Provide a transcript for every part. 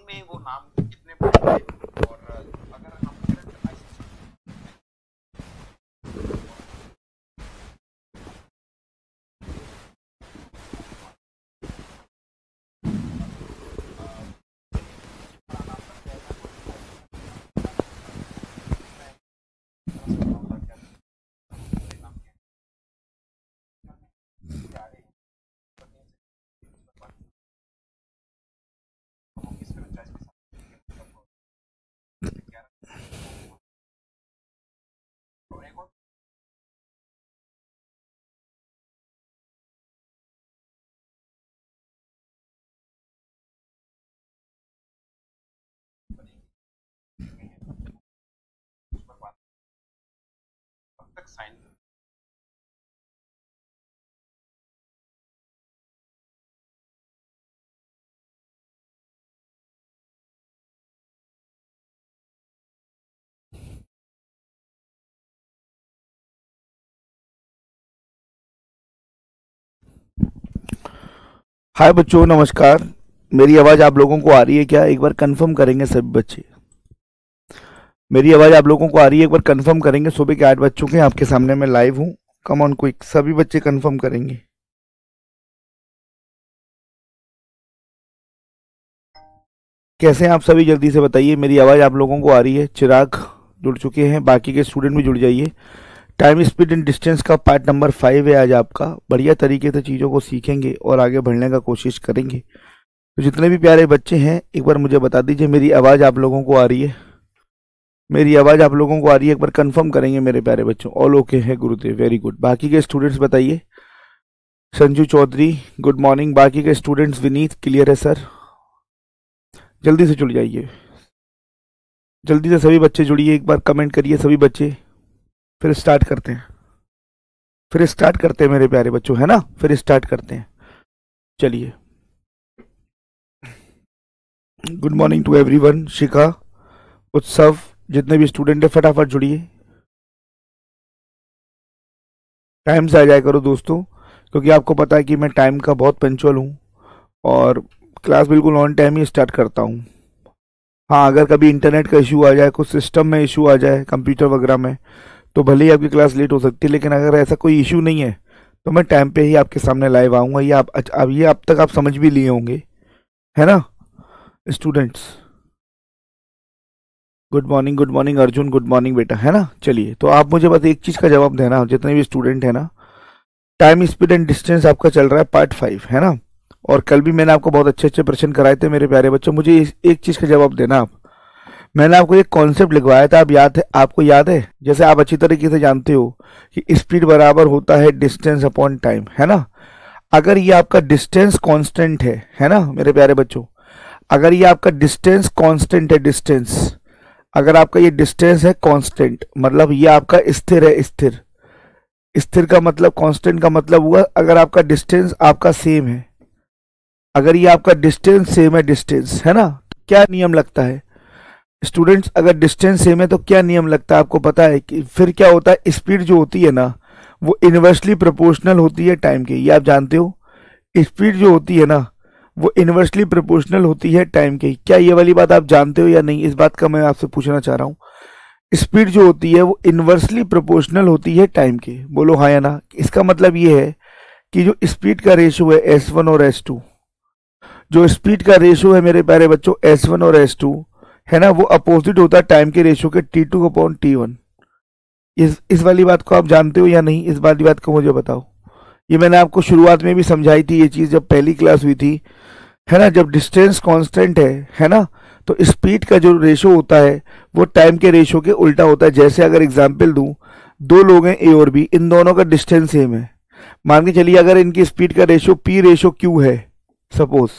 में वो नाम कितने पड़ेंगे और अगर हम तक साइन हाय बच्चों, नमस्कार। मेरी आवाज़ आप लोगों को आ रही है क्या? एक बार कंफर्म करेंगे सभी बच्चे। मेरी आवाज़ आप लोगों को आ रही है? एक बार कंफर्म करेंगे। सुबह के 8 बज चुके हैं, आपके सामने मैं लाइव हूँ। कम ऑन क्विक, सभी बच्चे कंफर्म करेंगे। कैसे हैं आप सभी? जल्दी से बताइए। मेरी आवाज़ आप लोगों को आ रही है? चिराग जुड़ चुके हैं, बाकी के स्टूडेंट भी जुड़ जाइए। टाइम स्पीड एंड डिस्टेंस का पार्ट नंबर 5 है आज आपका। बढ़िया तरीके से चीज़ों को सीखेंगे और आगे बढ़ने का कोशिश करेंगे। तो जितने भी प्यारे बच्चे हैं, एक बार मुझे बता दीजिए मेरी आवाज़ आप लोगों को आ रही है? मेरी आवाज़ आप लोगों को आ रही है? एक बार कंफर्म करेंगे मेरे प्यारे बच्चों। ऑल ओके है गुरुदेव, वेरी गुड। बाकी के स्टूडेंट्स बताइए। Sanju Chaudhary good morning. बाकी के स्टूडेंट्स, विनीत क्लियर है सर? जल्दी से जुड़ जाइए, जल्दी से सभी बच्चे जुड़िए। एक बार कमेंट करिए सभी बच्चे, फिर स्टार्ट करते हैं। मेरे प्यारे बच्चों, है ना? फिर स्टार्ट करते हैं। चलिए, गुड मॉर्निंग टू एवरीवन। शिखा, उत्सव, जितने भी स्टूडेंट है फटाफट जुड़िए। टाइम से आ जाया करो दोस्तों, क्योंकि आपको पता है कि मैं टाइम का बहुत पंचुअल हूँ और क्लास बिल्कुल ऑन टाइम ही स्टार्ट करता हूँ। हाँ, अगर कभी इंटरनेट का इशू आ जाए, कुछ सिस्टम में इशू आ जाए, कंप्यूटर वगैरह में, तो भले ही आपकी क्लास लेट हो सकती है, लेकिन अगर ऐसा कोई इशू नहीं है तो मैं टाइम पे ही आपके सामने लाइव आऊँगा। ये अब तक आप समझ भी लिए होंगे, है ना students? Good morning Arjun, good morning बेटा, है ना? चलिए, तो आप मुझे बस एक चीज़ का जवाब देना, जितने भी स्टूडेंट है ना। टाइम स्पीड एंड डिस्टेंस आपका चल रहा है पार्ट 5, है ना? और कल भी मैंने आपको बहुत अच्छे अच्छे प्रश्न कराए थे मेरे प्यारे बच्चों। मुझे एक चीज़ का जवाब देना आप। मैंने आपको एक कॉन्सेप्ट लिखवाया था, आप आपको याद है? जैसे आप अच्छी तरीके से जानते हो कि स्पीड बराबर होता है डिस्टेंस अपॉन टाइम, है ना? अगर ये आपका डिस्टेंस कांस्टेंट है ना मेरे प्यारे बच्चों? अगर ये आपका डिस्टेंस कांस्टेंट है, अगर आपका ये डिस्टेंस है कांस्टेंट, मतलब ये आपका स्थिर है। स्थिर का मतलब, कांस्टेंट का मतलब हुआ अगर आपका डिस्टेंस आपका सेम है। अगर ये आपका डिस्टेंस सेम है, डिस्टेंस है ना, क्या नियम लगता है स्टूडेंट्स? अगर डिस्टेंस सेम है तो क्या नियम लगता है आपको पता है? कि फिर क्या होता है, स्पीड जो होती है ना, वो इनवर्सली प्रोपोर्शनल होती है टाइम के। ये आप जानते हो? स्पीड जो होती है ना, वो इनवर्सली प्रोपोर्शनल होती है टाइम के। क्या ये वाली बात आप जानते हो या नहीं? इस बात का मैं आपसे पूछना चाह रहा हूँ। स्पीड जो होती है वो इनवर्सली प्रोपोर्शनल होती है टाइम के। बोलो हाँ या ना? इसका मतलब ये है कि जो स्पीड का रेशियो है S1 और S2, जो स्पीड का रेशियो है मेरे प्यारे बच्चों S1 और S2, है ना, वो अपोजिट होता है टाइम के रेशियो के T2 अपॉन T1। इस वाली बात को आप जानते हो या नहीं? इस वाली बात को मुझे बताओ। ये मैंने आपको शुरुआत में भी समझाई थी ये चीज़, जब पहली क्लास हुई थी, है ना? जब डिस्टेंस कांस्टेंट है ना, तो स्पीड का जो रेशो होता है वो टाइम के रेशो के उल्टा होता है। जैसे अगर एग्जांपल दूं, दो लोग हैं ए और बी, इन दोनों का डिस्टेंस सेम है। मान के चलिए अगर इनकी स्पीड का रेशो P रेशो Q है, सपोज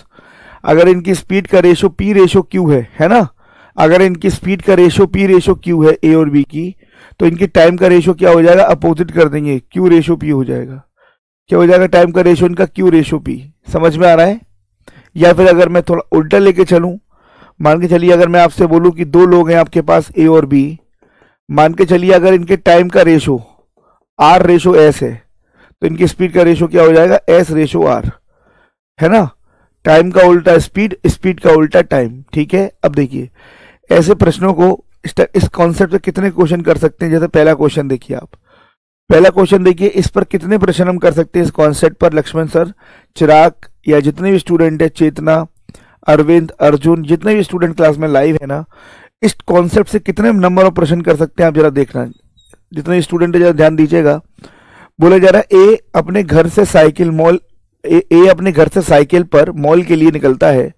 अगर इनकी स्पीड का रेशो P रेशो Q है ना, अगर इनकी स्पीड का रेशो P रेशो Q है ए और बी की, तो इनकी टाइम का रेशो क्या हो जाएगा? अपोजिट कर देंगे, Q रेशो P हो जाएगा। क्या हो जाएगा? टाइम का रेशो इनका Q रेशो P। समझ में आ रहा है? या फिर अगर मैं थोड़ा उल्टा लेके चलूं, मान के चलिए अगर मैं आपसे बोलूं कि दो लोग हैं आपके पास ए और बी, मान के चलिए अगर इनके टाइम का रेशो R रेशो S है, तो इनकी स्पीड का रेशो क्या हो जाएगा? S रेशो R, है ना? टाइम का उल्टा स्पीड, स्पीड का उल्टा टाइम। ठीक है, अब देखिए ऐसे प्रश्नों को इस कॉन्सेप्ट से कितने क्वेश्चन कर सकते हैं। जैसे पहला क्वेश्चन देखिए, आप पहला क्वेश्चन देखिए, इस पर कितने प्रश्न हम कर सकते हैं इस कॉन्सेप्ट पर। लक्ष्मण सर, चिराग या जितने भी स्टूडेंट है, चेतना, अरविंद, अर्जुन, जितने भी स्टूडेंट क्लास में लाइव है ना, इस कॉन्सेप्ट से कितने नंबर ऑफ प्रश्न कर सकते हैं आप जरा देखना। जितने स्टूडेंट है जरा ध्यान दीजिएगा। बोला जा रहा है ए अपने घर से साइकिल पर मॉल के लिए निकलता है,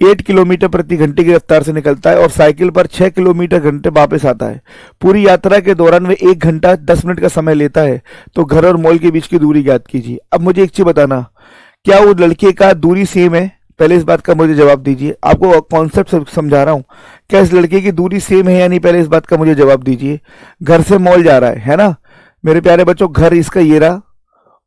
8 किलोमीटर प्रति घंटे की रफ्तार से निकलता है और साइकिल पर 6 किलोमीटर घंटे वापस आता है। पूरी यात्रा के दौरान वे 1 घंटा 10 मिनट का समय लेता है। तो घर और मॉल के बीच की दूरी ज्ञात कीजिए। अब मुझे एक चीज बताना, क्या वो लड़के का दूरी सेम है? पहले इस बात का मुझे जवाब दीजिए। आपको कॉन्सेप्ट समझा रहा हूं, क्या इस लड़के की दूरी सेम है या नहीं? पहले इस बात का मुझे जवाब दीजिए। घर से मॉल जा रहा है ना मेरे प्यारे बच्चों, घर इसका ये रहा,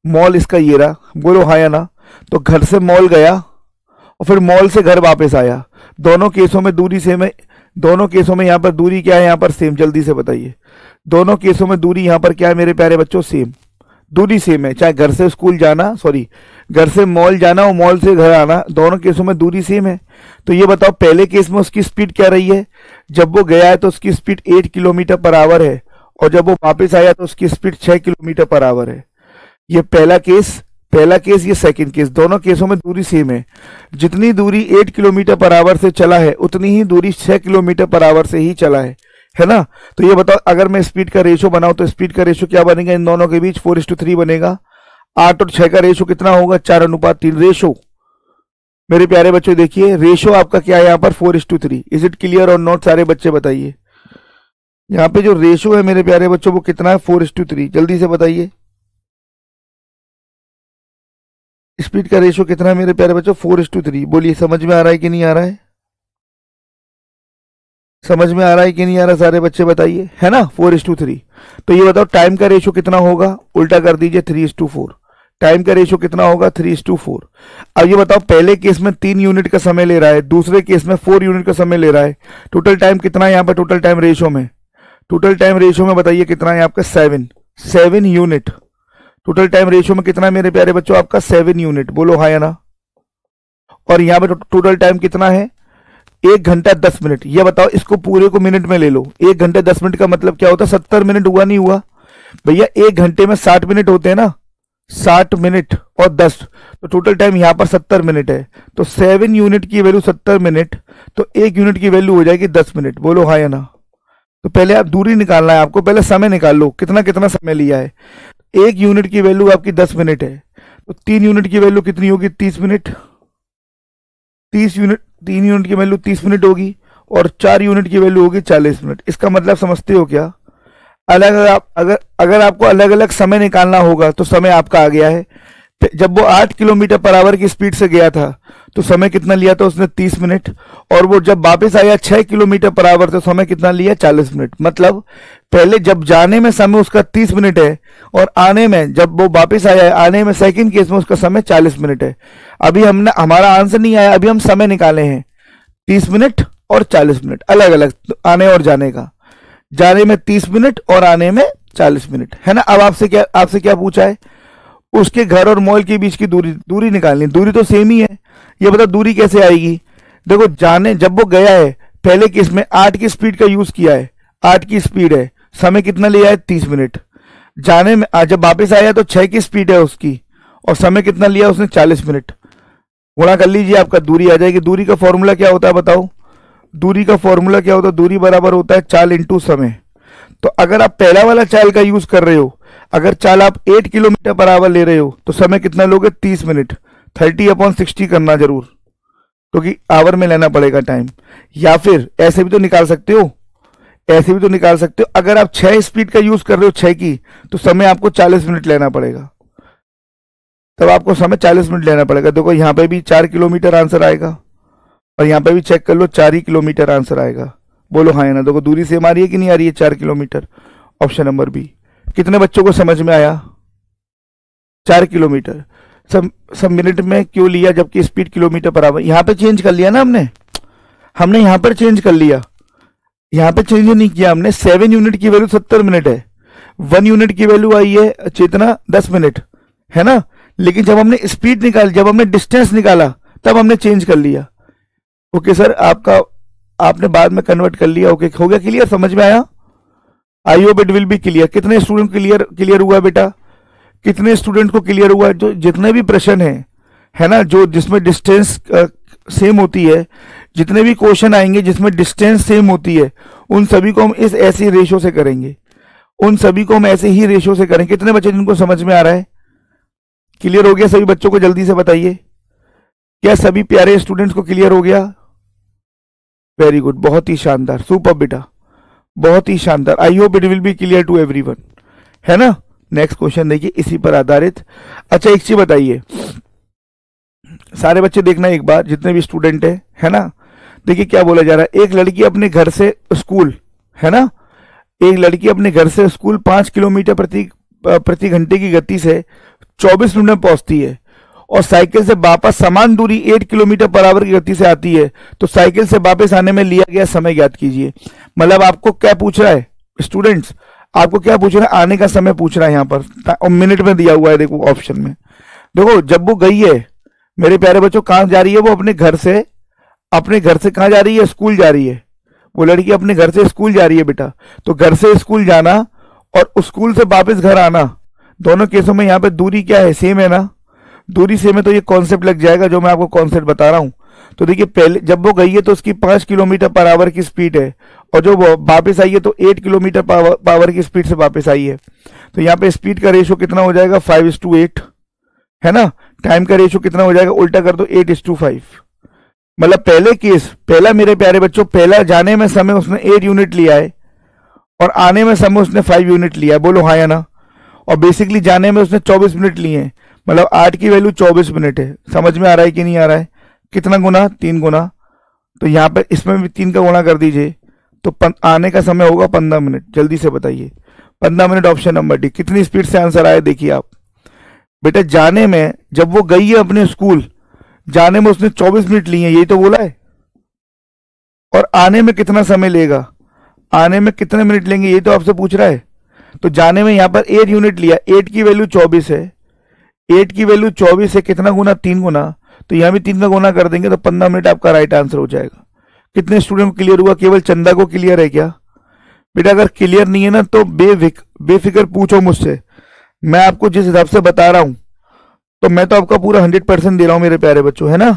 मॉल इसका ये रहा, बोलो हाँ या ना। तो घर से मॉल गया और फिर मॉल से घर वापस आया, दोनों केसों में दूरी सेम है। दोनों केसों में यहाँ पर दूरी क्या है? यहाँ पर सेम। जल्दी से बताइए, दोनों केसों में दूरी यहाँ पर क्या है मेरे प्यारे बच्चों? सेम, दूरी सेम है। चाहे घर से स्कूल जाना, सॉरी घर से मॉल जाना और मॉल से घर आना, दोनों केसों में दूरी सेम है। तो ये बताओ पहले केस में उसकी स्पीड क्या रही है? जब वो गया है तो उसकी स्पीड 8 किलोमीटर पर आवर है और जब वो वापस आया तो उसकी स्पीड 6 किलोमीटर पर आवर है। ये पहला केस, ये सेकंड केस, दोनों केसों में दूरी सेम है। जितनी दूरी 8 किलोमीटर पर आवर से चला है उतनी ही दूरी 6 किलोमीटर पर आवर से ही चला है ना। तो ये बताओ अगर मैं स्पीड का रेशो बनाऊं तो स्पीड का रेशो क्या बनेगा इन दोनों के बीच? 4:3 बनेगा। 8 और 6 का रेशो कितना होगा? 4:3 रेशो। मेरे प्यारे बच्चों देखिए रेशो आपका क्या है यहाँ पर? 4:3। इज इट क्लियर और नॉट? सारे बच्चे बताइए। यहाँ पे जो रेशो है मेरे प्यारे बच्चों वो कितना है? 4:3। जल्दी से बताइए स्पीड का रेशो कितना है मेरे प्यारे बच्चों? 4:3। बोलिए समझ में आ रहा है कि नहीं आ रहा है? समझ में आ रहा है कि नहीं आ रहा? सारे बच्चे बताइए, है ना 4:3। तो ये बताओ टाइम का रेशो कितना होगा? उल्टा कर दीजिए, 3:4। टाइम का रेशो कितना होगा? 3:4। अब ये बताओ पहले केस में 3 यूनिट का समय ले रहा है, दूसरे केस में 4 यूनिट का समय ले रहा है। टोटल टाइम कितना है यहाँ पर? टोटल टाइम रेशो में बताइए कितना है आपका? 7 यूनिट। टोटल टाइम रेशियो में कितना है मेरे प्यारे बच्चों? आपका 7 यूनिट। बोलो हाँ या ना। और यहाँ पे टोटल टाइम कितना है? 1 घंटा 10 मिनट। ये बताओ इसको पूरे को मिनट में ले लो। 1 घंटे 10 मिनट का मतलब क्या होता है? 70 मिनट हुआ नहीं हुआ भैया? 1 घंटे में 60 मिनट होते हैं ना, 60 मिनट और 10, तो टोटल टाइम यहाँ पर 70 मिनट है। तो 7 यूनिट की वैल्यू 70 मिनट, तो 1 यूनिट की वैल्यू हो जाएगी 10 मिनट। बोलो हाँ या ना। तो पहले आप दूरी निकालना है आपको, पहले समय निकाल लो कितना कितना समय लिया है। 1 यूनिट की वैल्यू आपकी 10 मिनट है, तो 3 यूनिट की वैल्यू कितनी होगी? 30 मिनट। 3 यूनिट की वैल्यू 30 मिनट होगी और 4 यूनिट की वैल्यू होगी 40 मिनट। इसका मतलब समझते हो क्या? अगर आपको अलग अलग समय निकालना होगा तो समय आपका आ गया है। जब वो 8 किलोमीटर पर आवर की स्पीड से गया था तो समय कितना लिया था उसने? 30 मिनट। और वो जब वापस आया 6 किलोमीटर पर आवर तो समय कितना लिया? 40 मिनट। मतलब पहले जब जाने में समय उसका 30 मिनट है और आने में, जब वो वापस आया है आने में सेकंड केस में उसका समय 40 मिनट है। अभी हमने, हमारा आंसर नहीं आया, अभी हम समय निकाले हैं 30 मिनट और 40 मिनट अलग अलग आने और जाने का। जाने में 30 मिनट और आने में 40 मिनट, है ना। अब आपसे क्या पूछा है? उसके घर और मॉल के बीच की दूरी निकालनी। दूरी तो सेम ही है, ये बता दूरी कैसे आएगी? देखो जब वो गया है पहले केस में 8 की स्पीड का यूज किया है, 8 की स्पीड है, समय कितना लिया है? 30 मिनट। जाने में जब वापस आया तो 6 की स्पीड है उसकी और समय कितना लिया उसने? 40 मिनट। गुणा कर लीजिए, आपका दूरी आ जाएगी। दूरी का फॉर्मूला क्या होता है बताओ? दूरी का फॉर्मूला क्या होता है? दूरी बराबर होता है चाल इंटू समय। तो अगर आप पहला वाला चाल का यूज कर रहे हो, अगर चाल आप 8 किलोमीटर पर आवर ले रहे हो तो समय कितना लोगे? 30 मिनट। 30/60 करना जरूर, क्योंकि आवर में लेना पड़ेगा टाइम। या फिर ऐसे भी तो निकाल सकते हो, अगर आप 6 स्पीड का यूज कर रहे हो 6 की, तो समय आपको 40 मिनट लेना पड़ेगा। तब आपको समय 40 मिनट लेना पड़ेगा। देखो यहाँ पे भी 4 किलोमीटर आंसर आएगा और यहाँ पे भी चेक कर लो 4 ही किलोमीटर आंसर आएगा। बोलो हाँ या ना। देखो दूरी सेम आ रही है कि नहीं आ रही है? 4 किलोमीटर। Option number B. कितने बच्चों को समझ में आया? 4 किलोमीटर। सब मिनट में क्यों लिया जबकि स्पीड किलोमीटर पर आवर? यहाँ पे चेंज कर लिया ना हमने यहाँ पर चेंज कर लिया, यहाँ पे चेंज नहीं किया हमने। 7 यूनिट की वैल्यू 70 मिनट है, 1 यूनिट की वैल्यू आई है चेतना 10 मिनट, है ना। लेकिन जब हमने स्पीड निकाली, जब हमने डिस्टेंस निकाला तब हमने चेंज कर लिया। ओके सर, आपने बाद में कन्वर्ट कर लिया। ओके, हो गया क्लियर, समझ में आया? आई hope it will be clear. कितने स्टूडेंट क्लियर हुआ बेटा? कितने स्टूडेंट को क्लियर हुआ? जो जितने भी प्रश्न है ना, जो जिसमें डिस्टेंस सेम होती है, जितने भी क्वेश्चन आएंगे जिसमें डिस्टेंस सेम होती है, उन सभी को हम इस ऐसी रेशो से करेंगे, उन सभी को हम ऐसे ही रेशो से करेंगे। कितने बच्चे जिनको समझ में आ रहा है? क्लियर हो गया सभी बच्चों को? जल्दी से बताइए, क्या सभी प्यारे स्टूडेंट्स को क्लियर हो गया? वेरी गुड, बहुत ही शानदार, सुपर बेटा, बहुत ही शानदार। I hope it will be clear to everyone, है ना? नेक्स्ट क्वेश्चन देखिए इसी पर आधारित। अच्छा, एक चीज बताइए, सारे बच्चे देखना एक बार, जितने भी स्टूडेंट है ना, देखिए क्या बोला जा रहा है। एक लड़की अपने घर से स्कूल, है ना, एक लड़की अपने घर से स्कूल 5 किलोमीटर प्रति घंटे की गति से 24 मिनट में पहुंचती है और साइकिल से वापस समान दूरी 8 किलोमीटर पर आवर की गति से आती है, तो साइकिल से वापस आने में लिया गया समय ज्ञात कीजिए। मतलब आपको क्या पूछ रहा है स्टूडेंट्स? आपको क्या पूछ रहा है? आने का समय पूछ रहा है यहाँ पर, और मिनट में दिया हुआ है, देखो ऑप्शन में। देखो, जब वो गई है मेरे प्यारे बच्चों, कहां जा रही है वो? अपने घर से कहां जा रही है? स्कूल जा रही है। वो लड़की अपने घर से स्कूल जा रही है बेटा। तो घर से स्कूल जाना और स्कूल से वापस घर आना, दोनों केसों में यहाँ पे दूरी क्या है? सेम है ना? दूरी सेम है, तो ये कॉन्सेप्ट लग जाएगा जो मैं आपको कॉन्सेप्ट बता रहा हूं। तो देखिए, पहले जब वो गई है तो उसकी 5 किलोमीटर पर आवर की स्पीड है, और जो वो वापस आई है तो 8 किलोमीटर पर आवर की स्पीड से वापस आई है। तो यहाँ पे स्पीड का रेशियो कितना हो जाएगा? 5:8, है ना? टाइम का रेशियो कितना हो जाएगा? उल्टा कर दो, 8:5। मतलब पहला मेरे प्यारे बच्चों, पहला जाने में समय उसने 8 यूनिट लिया है और आने में समय उसने 5 यूनिट लिया है। बोलो हाँ या ना? और बेसिकली जाने में उसने 24 मिनट लिए हैं, मतलब 8 की वैल्यू 24 मिनट है। समझ में आ रहा है कि नहीं आ रहा है? कितना गुना? 3 गुना। तो यहाँ पे इसमें भी 3 का गुणा कर दीजिए, तो आने का समय होगा 15 मिनट। जल्दी से बताइए, 15 मिनट, ऑप्शन नंबर डी। कितनी स्पीड से आंसर आया देखिए आप बेटा। जाने में, जब वो गई है अपने स्कूल, जाने में उसने 24 मिनट लिए हैं, यही तो बोला है। और आने में कितना समय लेगा? आने में कितने मिनट लेंगे, ये तो आपसे पूछ रहा है। तो जाने में यहाँ पर 8 यूनिट लिया, 8 की वैल्यू 24 है, 8 की वैल्यू 24 है, कितना गुना? 3 गुना। तो यहाँ भी 3 का गुना कर देंगे तो 15 मिनट आपका राइट आंसर हो जाएगा। कितने स्टूडेंट को क्लियर हुआ? केवल चंदा को क्लियर है क्या बेटा? अगर क्लियर नहीं है ना तो बेफिक्र पूछो मुझसे, मैं आपको जिस हिसाब से बता रहा हूं, तो मैं तो आपका पूरा 100% दे रहा हूं मेरे प्यारे बच्चों, है ना?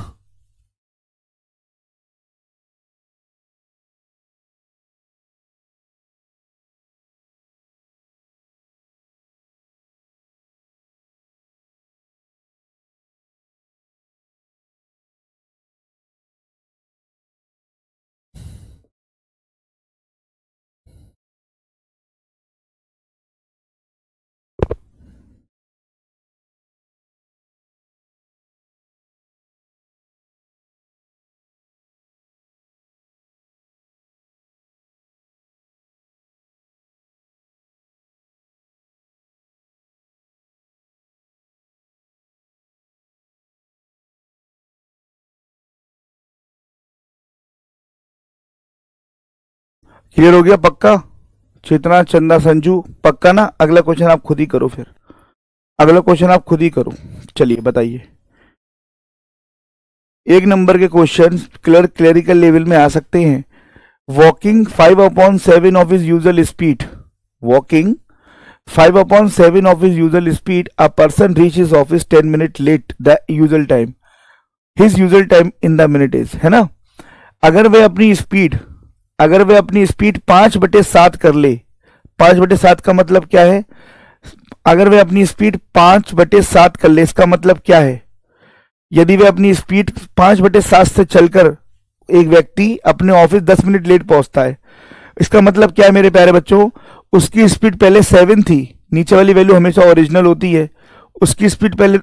क्लियर हो गया पक्का? चेतना, चंदा, संजू, पक्का ना? अगला क्वेश्चन आप खुद ही करो, फिर अगला क्वेश्चन आप खुद ही करो। चलिए बताइए। 1 नंबर के क्वेश्चन क्लरिकल लेवल में आ सकते हैं। Walking 5/7 of his usual speed, walking 5/7 of his usual speed, a person reaches his office 10 minutes late the usual time. His usual time in the minute is, है ना? अगर वे अपनी speed 5/7 कर ले, 5/7 का मतलब क्या है? अगर वे अपनी स्पीड 5/7 कर ले, इसका मतलब क्या है? यदि वे अपनी स्पीड 5/7 से चलकर एक व्यक्ति अपने ऑफिस 10 मिनट लेट पहुंचता है, इसका मतलब क्या है मेरे प्यारे बच्चों? उसकी स्पीड पहले 7 थी, नीचे वाली वैल्यू हमेशा ओरिजिनल होती है। उसकी स्पीड पहले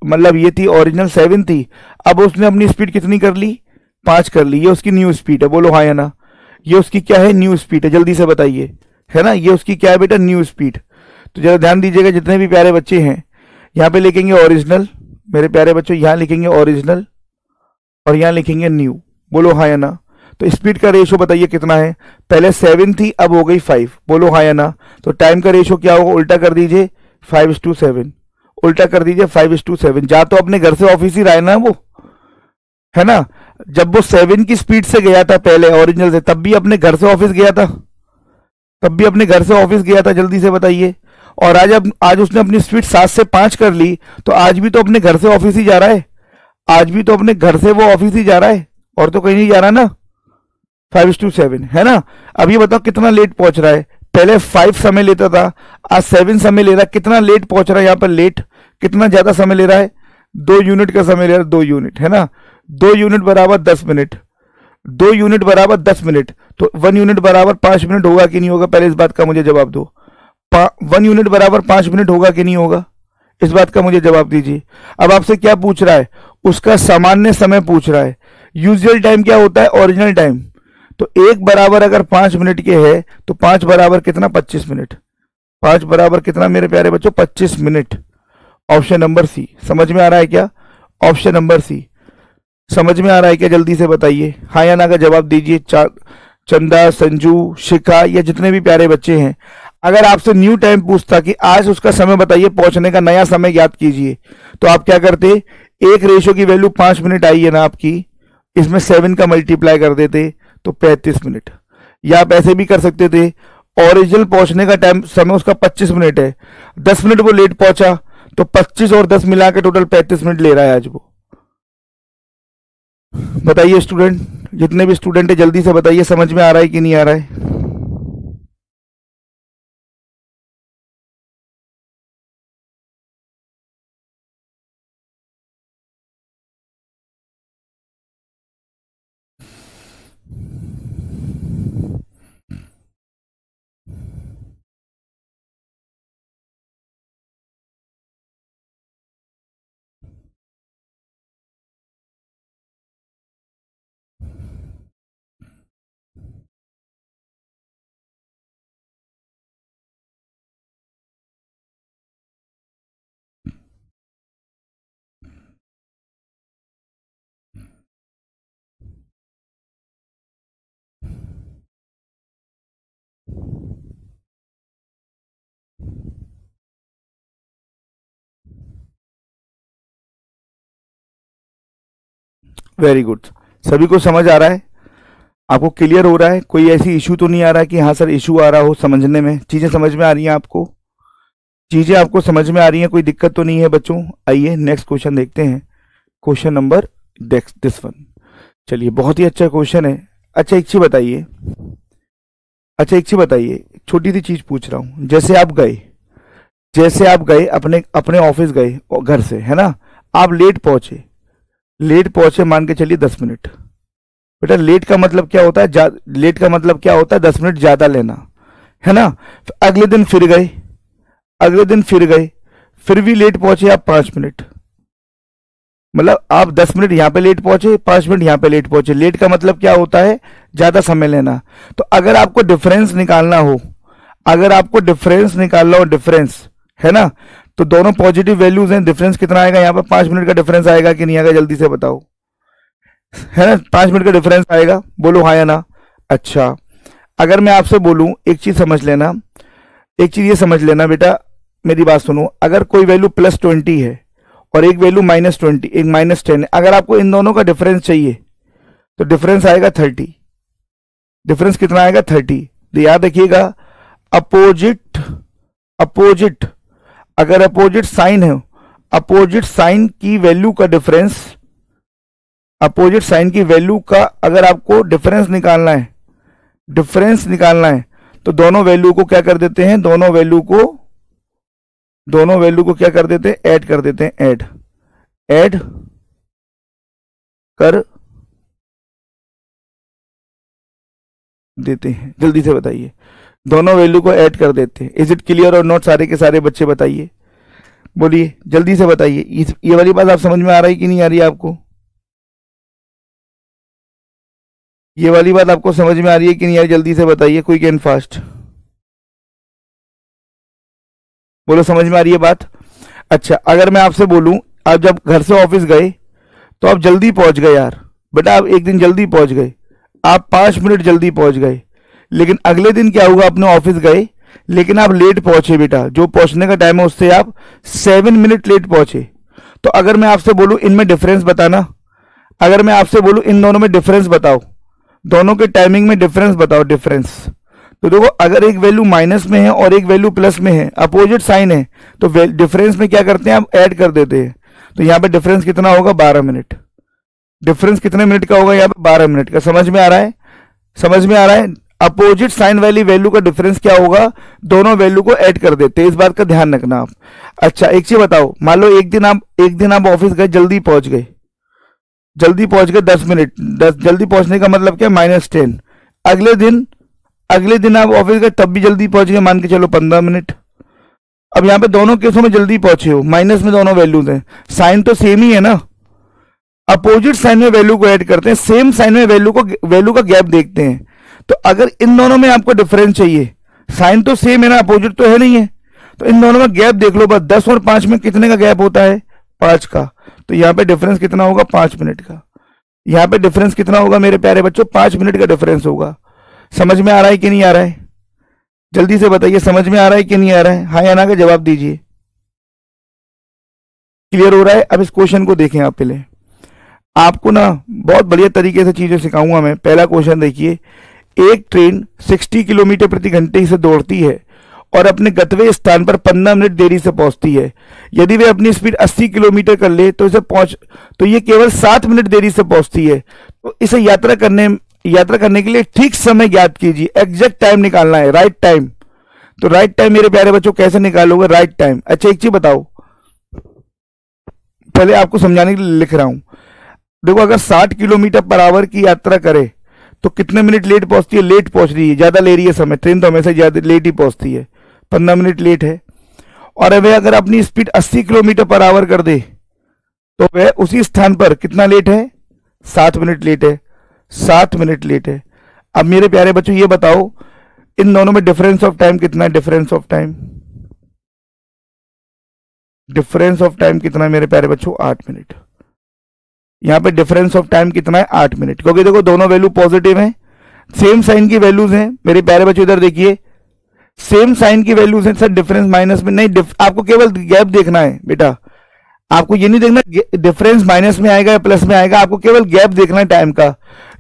मतलब ये थी, ओरिजिनल 7 थी, अब उसने अपनी स्पीड कितनी कर ली? 5 कर ली। ये उसकी न्यू स्पीड है। बोलो हाँ या ना? ये उसकी क्या है? न्यू स्पीड है। जल्दी से बताइए, है ना? ये उसकी क्या है बेटा? New speed. तो जरा ध्यान दीजिएगा, जितने भी प्यारे बच्चे हैं यहाँ पे लिखेंगे ओरिजिनल, मेरे प्यारे बच्चों यहाँ लिखेंगे ओरिजिनल और यहाँ लिखेंगे न्यू। बोलो हाँ या ना? तो स्पीड का रेशो बताइए कितना है? पहले 7 थी, अब हो गई 5। बोलो हाँ या ना? तो टाइम का रेशो क्या होगा? उल्टा कर दीजिए, 5:7। उल्टा कर दीजिए, 5:7। जा तो अपने घर से ऑफिस ही रहा है ना वो, है ना। जब वो 7 की स्पीड से गया था पहले ओरिजिनल से, तब भी अपने घर से ऑफिस गया था, तब भी अपने घर से ऑफिस गया था, जल्दी से बताइए। और आज उसने अपनी स्पीड 7 से 5 कर ली, तो आज भी तो अपने घर से ऑफिस ही जा रहा है, आज भी तो अपने घर से वो ऑफिस ही जा रहा है, और तो कहीं नहीं जा रहा ना। 5:7 है ना। अब ये बताओ कितना लेट पहुंच रहा है। पहले 5 समय लेता था, आज 7 समय ले रहा है। कितना लेट पहुंच रहा है यहाँ पर, लेट कितना ज्यादा समय ले रहा है, 2 यूनिट का समय ले रहा है, 2 यूनिट है ना। 2 यूनिट बराबर 10 मिनट, 2 यूनिट बराबर 10 मिनट, तो 1 यूनिट बराबर 5 मिनट होगा कि नहीं होगा, पहले इस बात का मुझे जवाब दो। 1 यूनिट बराबर 5 मिनट होगा कि नहीं होगा, इस बात का मुझे जवाब दीजिए। अब आपसे क्या पूछ रहा है, उसका सामान्य समय पूछ रहा है। यूजुअल टाइम क्या होता है, ओरिजिनल टाइम। तो 1 बराबर अगर 5 मिनट के है तो 5 बराबर कितना, 25 मिनट। 5 बराबर कितना मेरे प्यारे बच्चों, 25 मिनट। Option number C. समझ में आ रहा है क्या, ऑप्शन नंबर सी समझ में आ रहा है क्या, जल्दी से बताइए, हाँ या ना का जवाब दीजिए। चंदा, संजू, शिखा, या जितने भी प्यारे बच्चे हैं। अगर आपसे न्यू टाइम पूछता कि आज उसका समय बताइए, पहुंचने का नया समय ज्ञात कीजिए, तो आप क्या करते, एक रेशो की वैल्यू 5 मिनट आई है ना आपकी, इसमें 7 का मल्टीप्लाई कर देते तो 35 मिनट। या आप ऐसे भी कर सकते थे, ओरिजिनल पहुंचने का टाइम समय उसका 25 मिनट है, 10 मिनट वो लेट पहुंचा, तो 25 और 10 मिला के टोटल 35 मिनट ले रहा है आज वो। बताइए स्टूडेंट, जितने भी स्टूडेंट है जल्दी से बताइए, समझ में आ रहा है कि नहीं आ रहा है। वेरी गुड, सभी को समझ आ रहा है, आपको क्लियर हो रहा है, कोई ऐसी इशू तो नहीं आ रहा है कि हाँ सर इशू आ रहा हो समझने में, चीजें समझ में आ रही हैं आपको, चीजें आपको समझ में आ रही हैं, कोई दिक्कत तो नहीं है बच्चों। आइए नेक्स्ट क्वेश्चन देखते हैं, क्वेश्चन नंबर दिस वन। चलिए बहुत ही अच्छा क्वेश्चन है। अच्छा एक चीज बताइए, अच्छा एक चीज बताइए, छोटी सी चीज पूछ रहा हूं, जैसे आप गए अपने अपने ऑफिस गए घर से, है ना, आप लेट पहुंचे मान के चलिए 10 मिनट। बेटा लेट का मतलब क्या होता है, लेट का मतलब क्या होता है, 10 मिनट ज्यादा लेना, है ना। अगले दिन फिर गए, फिर भी लेट पहुंचे आप 5 मिनट, मतलब आप 10 मिनट यहां पे लेट पहुंचे, 5 मिनट यहां पे लेट पहुंचे। लेट का मतलब क्या होता है, ज्यादा समय लेना। तो अगर आपको डिफरेंस निकालना हो, डिफरेंस है ना, तो दोनों पॉजिटिव वैल्यूज हैं, डिफरेंस कितना आएगा यहाँ पर, 5 मिनट का डिफरेंस आएगा कि नहीं आएगा, जल्दी से बताओ, है ना। 5 मिनट का डिफरेंस आएगा, बोलो हाँ या ना। अच्छा अगर मैं आपसे बोलूं, एक चीज ये समझ लेना बेटा, मेरी बात सुनो, अगर कोई वैल्यू +20 है और एक वैल्यू -20, एक -10 है, अगर आपको इन दोनों का डिफरेंस चाहिए तो डिफरेंस आएगा 30। डिफरेंस कितना आएगा, 30। तो याद रखिएगा, अपोजिट अगर अपोजिट साइन है, अपोजिट साइन की वैल्यू का डिफरेंस, अपोजिट साइन की वैल्यू का अगर आपको डिफरेंस निकालना है, तो दोनों वैल्यू को क्या कर देते हैं, दोनों वैल्यू को क्या कर देते हैं, ऐड कर देते हैं, ऐड कर देते हैं। जल्दी से बताइए, दोनों वैल्यू को ऐड कर देते हैं। इज इट क्लियर और नॉट, सारे के सारे बच्चे बताइए, बोलिए जल्दी से बताइए, ये वाली बात आप समझ में आ रही कि नहीं आ रही है आपको, ये वाली बात आपको समझ में आ रही है कि नहीं आ रही, जल्दी से बताइए, क्विक एंड फास्ट, बोलो समझ में आ रही है बात। अच्छा अगर मैं आपसे बोलूं, आप जब घर से ऑफिस गए तो आप जल्दी पहुंच गए यार, बेटा आप एक दिन जल्दी पहुंच गए, आप 5 मिनट जल्दी पहुंच गए, लेकिन अगले दिन क्या हुआ, अपने ऑफिस गए लेकिन आप लेट पहुंचे बेटा, जो पहुंचने का टाइम है उससे आप 7 मिनट लेट पहुंचे। तो अगर मैं आपसे बोलूं इनमें डिफरेंस बताना, अगर मैं आपसे बोलूं इन दोनों में डिफरेंस बताओ, दोनों के टाइमिंग में डिफरेंस बताओ, डिफरेंस, तो देखो अगर एक वैल्यू माइनस में है और एक वैल्यू प्लस में है, अपोजिट साइन है, तो डिफरेंस में क्या करते हैं, आप ऐड कर देते हैं। तो यहाँ पे डिफरेंस कितना होगा, 12 मिनट। डिफरेंस कितने मिनट का होगा यहाँ पे, 12 मिनट का। समझ में आ रहा है, समझ में आ रहा है। अपोजिट साइन वाली वैल्यू का डिफरेंस क्या होगा, दोनों वैल्यू को ऐड कर देते हैं, इस बात का ध्यान रखना आप। अच्छा एक चीज बताओ, मान लो एक दिन आप ऑफिस गए, जल्दी पहुंच गए, 10 मिनट, जल्दी पहुंचने का मतलब क्या, -10। अगले दिन आप ऑफिस गए तब भी जल्दी पहुंच गए, मान के चलो 15 मिनट। अब यहाँ पे दोनों केसों में जल्दी पहुंचे हो, माइनस में दोनों वैल्यूज हैं, साइन तो सेम ही है ना। अपोजिट साइन में वैल्यू को ऐड करते हैं, सेम साइन में वैल्यू का गैप देखते हैं। तो अगर इन दोनों में आपको डिफरेंस चाहिए, साइन तो सेम है ना, अपोजिट तो है नहीं है, तो इन दोनों में गैप देख लो बस। 10 और 5 में कितने का गैप होता है, 5 का। तो यहाँ पे डिफरेंस कितना होगा, 5 मिनट का। यहाँ पे डिफरेंस कितना होगा मेरे प्यारे बच्चों, 5 मिनट का डिफरेंस होगा। समझ में आ रहा है कि नहीं आ रहा है, जल्दी से बताइए, समझ में आ रहा है कि नहीं आ रहा है, हाँ या ना का जवाब दीजिए। क्लियर हो रहा है। अब इस क्वेश्चन को देखें आप, पहले आपको ना बहुत बढ़िया तरीके से चीजें सिखाऊंगा मैं। पहला क्वेश्चन देखिए, एक ट्रेन 60 किलोमीटर प्रति घंटे से दौड़ती है और अपने गंतव्य स्थान पर 15 मिनट देरी से पहुंचती है। यदि वे अपनी स्पीड 80 किलोमीटर कर ले तो ये केवल 7 मिनट देरी से पहुंचती है। तो इसे यात्रा करने के लिए ठीक समय ज्ञात कीजिए, एग्जैक्ट टाइम निकालना है, राइट टाइम। तो राइट टाइम मेरे प्यारे बच्चों कैसे निकालोगे, राइट टाइम। अच्छा एक चीज बताओ, पहले आपको समझाने के लिए लिख रहा हूं। देखो अगर 60 किलोमीटर पर आवर की यात्रा करे तो कितने मिनट लेट पहुंचती है, लेट पहुंच रही है, ज्यादा ले रही है समय, ट्रेन तो हमेशा ज्यादा लेट ही पहुंचती है, 15 मिनट लेट है। और वह अगर अपनी स्पीड 80 किलोमीटर पर आवर कर दे तो वह उसी स्थान पर कितना लेट है, 7 मिनट लेट है, 7 मिनट लेट है। अब मेरे प्यारे बच्चों ये बताओ इन दोनों में डिफरेंस ऑफ टाइम कितना है, difference of time, difference of time कितना है मेरे प्यारे बच्चों, 8 मिनट। यहां पे डिफरेंस ऑफ टाइम कितना है, 8 मिनट, क्योंकि देखो दोनों वैल्यू पॉजिटिव हैं, सेम साइन की वैल्यूज हैं। मेरे प्यारे बच्चों इधर देखिए, सेम साइन की वैल्यूज हैं सर, डिफरेंस माइनस में नहीं, आपको केवल गैप देखना है बेटा, आपको ये नहीं देखना डिफरेंस माइनस में आएगा या प्लस में आएगा, आपको केवल गैप देखना है टाइम का,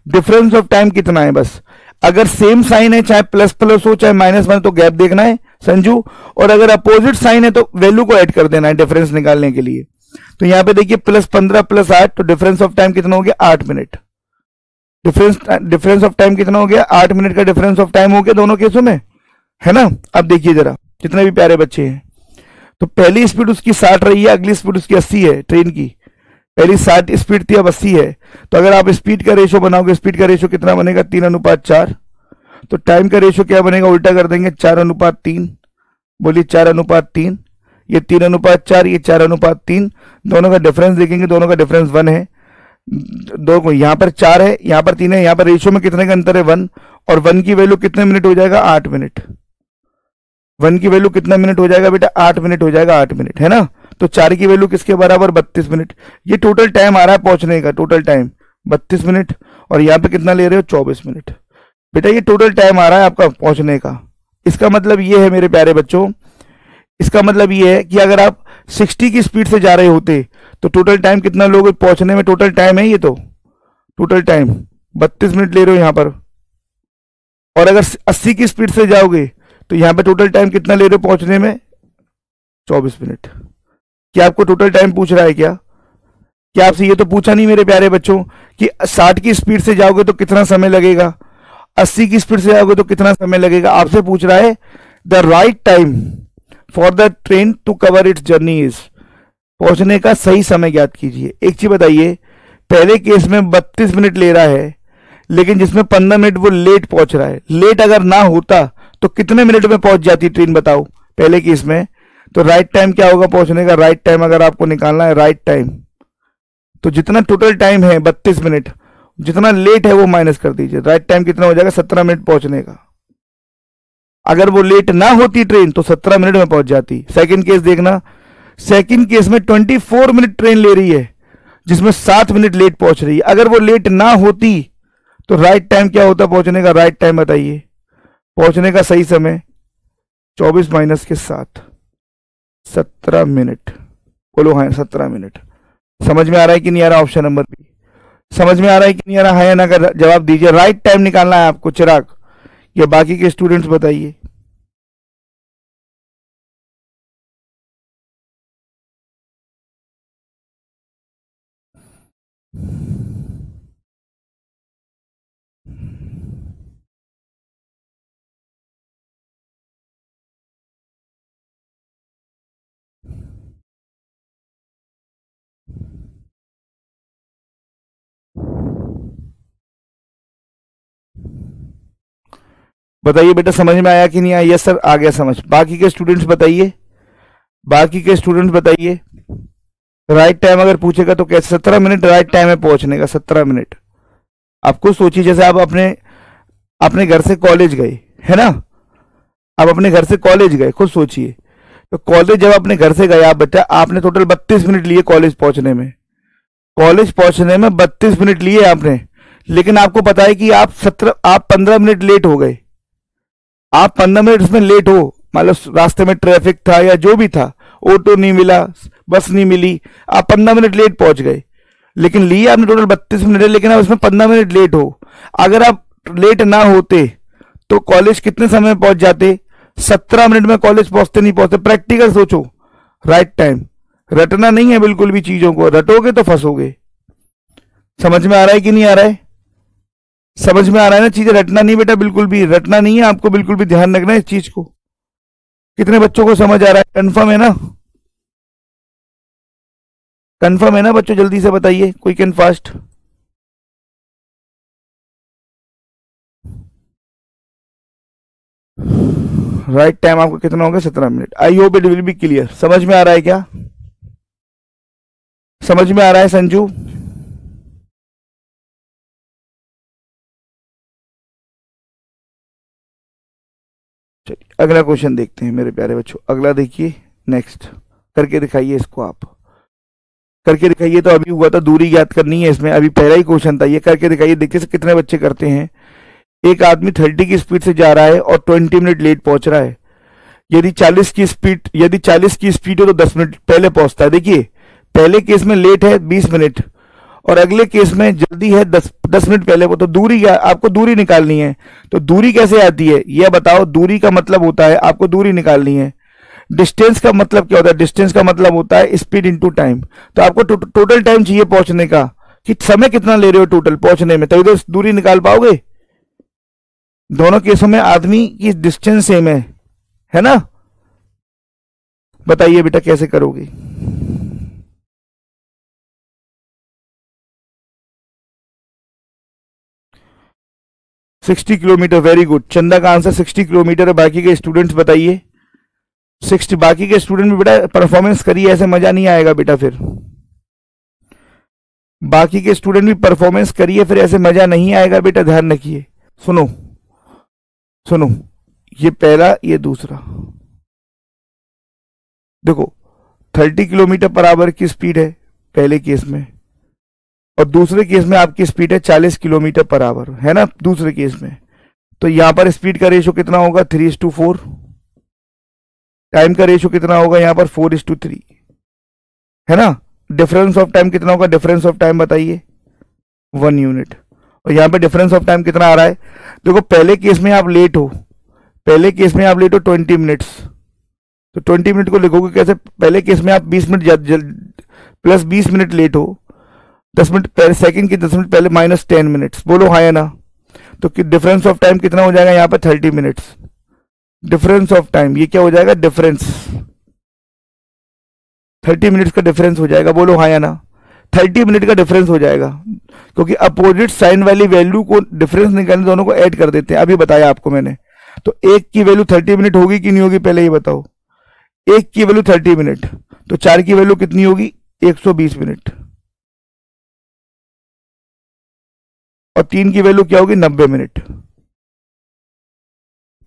डिफरेंस ऑफ टाइम कितना है बस। अगर सेम साइन है, चाहे प्लस प्लस हो चाहे माइनस में, तो गैप देखना है संजू, और अगर अपोजिट साइन है तो वैल्यू को ऐड कर देना है डिफरेंस निकालने के लिए। तो यहां पे देखिए +15 + 8, तो डिफरेंस ऑफ टाइम कितना हो गया, 8 मिनट। डिफरेंस ऑफ टाइम कितना हो गया, 8 मिनट का डिफरेंस ऑफ टाइम हो गया दोनों केसों में, है ना। अब देखिए जरा, जितने भी प्यारे बच्चे हैं, तो पहली स्पीड उसकी 60 रही है, अगली स्पीड उसकी 80 है ट्रेन की, पहली 60 स्पीड थी अब 80 है। तो अगर आप स्पीड का रेशो बनाओगे, स्पीड का रेशो कितना बनेगा, 3:4। तो टाइम का रेशो क्या बनेगा, उल्टा कर देंगे, 4:3। बोलिए 4:3, ये 3:4, ये 4:3, दोनों का डिफरेंस देखेंगे, दोनों का डिफरेंस 1 है। दो को यहां पर 4 है, यहां पर 3 है, यहां पर रेशियो में कितने का अंतर है, 1, और 1 की वैल्यू कितने मिनट हो जाएगा, 8 मिनट। 1 की वैल्यू कितना मिनट हो जाएगा बेटा, 8 मिनट हो जाएगा, 8 मिनट, है ना। तो 4 की वैल्यू किसके बराबर, 32 मिनट। ये टोटल टाइम आ रहा है पहुंचने का, टोटल टाइम 32 मिनट, और यहां पे कितना ले रहे हो, 24 मिनट। बेटा ये टोटल टाइम आ रहा है आपका पहुंचने का। इसका मतलब ये है मेरे प्यारे बच्चों, इसका मतलब ये है कि अगर आप 60 की स्पीड से जा रहे होते तो टोटल टाइम कितना लोगे पहुंचने में, टोटल टाइम है ये, तो टोटल टाइम 32 मिनट ले रहे हो यहां पर। और अगर 80 की स्पीड से जाओगे तो यहां पे टोटल टाइम कितना ले रहे हो पहुंचने में, 24 मिनट। क्या आपको टोटल टाइम पूछ रहा है क्या आपसे ये तो पूछा नहीं मेरे प्यारे बच्चों कि 60 की स्पीड से जाओगे तो कितना समय लगेगा, 80 की स्पीड से जाओगे तो कितना समय लगेगा। आपसे पूछ रहा है the right time for the train to cover its journey is, पहुंचने का सही समय ज्ञात कीजिए। एक चीज बताइए, पहले केस में 32 मिनट ले रहा है, लेकिन जिसमें 15 मिनट वो लेट पहुंच रहा है। लेट अगर ना होता तो कितने मिनट में पहुंच जाती ट्रेन बताओ पहले केस में। तो राइट टाइम क्या होगा पहुंचने का, राइट टाइम अगर आपको निकालना है राइट टाइम, तो जितना टोटल टाइम है 32 मिनट, जितना लेट है वो माइनस कर दीजिए, राइट टाइम कितना हो जाएगा, 17 मिनट पहुंचने का। अगर वो लेट ना होती ट्रेन तो 17 मिनट में पहुंच जाती। सेकंड केस देखना, सेकंड केस में 24 मिनट ट्रेन ले रही है, जिसमें 7 मिनट लेट पहुंच रही है। अगर वो लेट ना होती तो राइट टाइम क्या होता पहुंचने का, राइट टाइम बताइए, पहुंचने का सही समय 24 माइनस के 7, 17 मिनट। बोलो हाँ 17 मिनट। समझ में आ रहा है कि नहीं आ रहा, ऑप्शन नंबर बी समझ में आ रहा है कि नहीं आ रहा है या ना? का जवाब दीजिए। राइट टाइम निकालना है आपको चिराग, या बाकी के स्टूडेंट्स बताइए। बताइए बेटा, समझ में आया कि नहीं आया? यस सर, आ गया समझ। बाकी के स्टूडेंट्स बताइए, बाकी के स्टूडेंट्स बताइए। राइट टाइम अगर पूछेगा तो कैसे? 17 मिनट राइट टाइम है पहुंचने का, 17 मिनट। आपको सोचिए, जैसे आप अपने अपने घर से कॉलेज गए, है ना? आप अपने घर से कॉलेज गए, खुद सोचिए। तो कॉलेज जब अपने घर से गए आप बच्चा, आपने टोटल 32 मिनट लिए कॉलेज पहुंचने में। कॉलेज पहुंचने में 32 मिनट लिए आपने, लेकिन आपको पता है कि आप 15 मिनट लेट हो गए। आप 15 मिनट उसमें लेट हो, मतलब रास्ते में ट्रैफिक था या जो भी था, ऑटो नहीं मिला, बस नहीं मिली, आप 15 मिनट लेट पहुंच गए। लेकिन लिए आपने टोटल 32 मिनट है, लेकिन आप उसमें 15 मिनट लेट हो। अगर आप लेट ना होते तो कॉलेज कितने समय में पहुंच जाते? 17 मिनट में कॉलेज पहुंचते नहीं पहुंचते? प्रैक्टिकल सोचो। राइट टाइम रटना नहीं है बिल्कुल भी, चीजों को रटोगे तो फंसोगे। समझ में आ रहा है कि नहीं आ रहा है? समझ में आ रहा है ना? चीजें रटना नहीं बेटा, बिल्कुल भी रटना नहीं है आपको, बिल्कुल भी ध्यान रखना है इस चीज को। कितने बच्चों को समझ आ रहा है? कंफर्म है ना? कंफर्म है ना बच्चों? जल्दी से बताइए, quick and fast. Right time आपको कितना होगा? 17 minute. I hope it will be clear. समझ में आ रहा है क्या? समझ में आ रहा है संजू? चलिए अगला क्वेश्चन देखते हैं मेरे प्यारे बच्चों। अगला देखिए, नेक्स्ट करके दिखाइए इसको। आप करके दिखाइए। तो अभी हुआ था दूरी ज्ञात करनी है, इसमें अभी पहला ही क्वेश्चन था, ये करके दिखाइए। देखिए से कितने बच्चे करते हैं। एक आदमी 30 की स्पीड से जा रहा है और 20 मिनट लेट पहुंच रहा है। यदि 40 की स्पीड हो तो 10 मिनट पहले पहुंचता है। देखिए पहले केस में लेट है 20 मिनट और अगले केस में जल्दी है 10 मिनट पहले को। तो दूरी क्या, आपको दूरी निकालनी है। तो दूरी कैसे आती है यह बताओ? दूरी का मतलब होता है, आपको दूरी निकालनी है। डिस्टेंस का मतलब क्या होता है? डिस्टेंस का मतलब होता है स्पीड इनटू टाइम। तो आपको टोटल टाइम चाहिए पहुंचने का, कि समय कितना ले रहे हो टोटल पहुंचने में, तभी तो दूरी निकाल पाओगे। दोनों केसों में आदमी की डिस्टेंस सेम है ना? बताइए बेटा कैसे करोगे? Sixty kilometre. Very good. चंदा का आंसर 60 किलोमीटर है। बाकी के स्टूडेंट्स बताइए। 60। बाकी के स्टूडेंट भी बेटा परफॉर्मेंस करिए, ऐसे मजा नहीं आएगा बेटा फिर। बाकी के स्टूडेंट भी परफॉर्मेंस करिए, फिर ऐसे मजा नहीं आएगा बेटा, ध्यान रखिए। सुनो सुनो, ये पहला ये दूसरा। देखो 30 किलोमीटर पर आवर की स्पीड है पहले केस में, और दूसरे केस में आपकी स्पीड है 40 किलोमीटर पर आवर, है ना दूसरे केस में। तो यहां पर स्पीड का रेशो कितना होगा? 3:4। टाइम का रेशो कितना होगा यहां पर? 4:3, है ना? डिफरेंस ऑफ टाइम कितना होगा? डिफरेंस ऑफ टाइम बताइए, 1 यूनिट। और यहां पे डिफरेंस ऑफ टाइम कितना आ रहा है? देखो पहले केस में आप लेट हो, 20 मिनट्स। तो 20 मिनट को लिखोगे कैसे? पहले केस में आप 20 मिनट प्लस 20 मिनट लेट हो, 10 मिनट पहले, सेकंड की 10 मिनट पहले माइनस 10 मिनट्स। बोलो हाँ या ना? तो डिफरेंस ऑफ टाइम कितना हो जाएगा यहाँ पर? 30 मिनट्स। डिफरेंस ऑफ टाइम ये क्या हो जाएगा? डिफरेंस 30 मिनट्स का डिफरेंस हो जाएगा। बोलो हाँ या ना? 30 मिनट का डिफरेंस हो जाएगा, क्योंकि अपोजिट साइन वाली वैल्यू को डिफरेंस निकालने दोनों को ऐड कर देते हैं। अभी बताया आपको मैंने। तो एक की वैल्यू 30 मिनट होगी कि नहीं होगी? पहले ये बताओ। एक की वैल्यू 30 मिनट, तो 4 की वैल्यू कितनी होगी? 120 मिनट। और 3 की वैल्यू क्या होगी? 90 मिनट।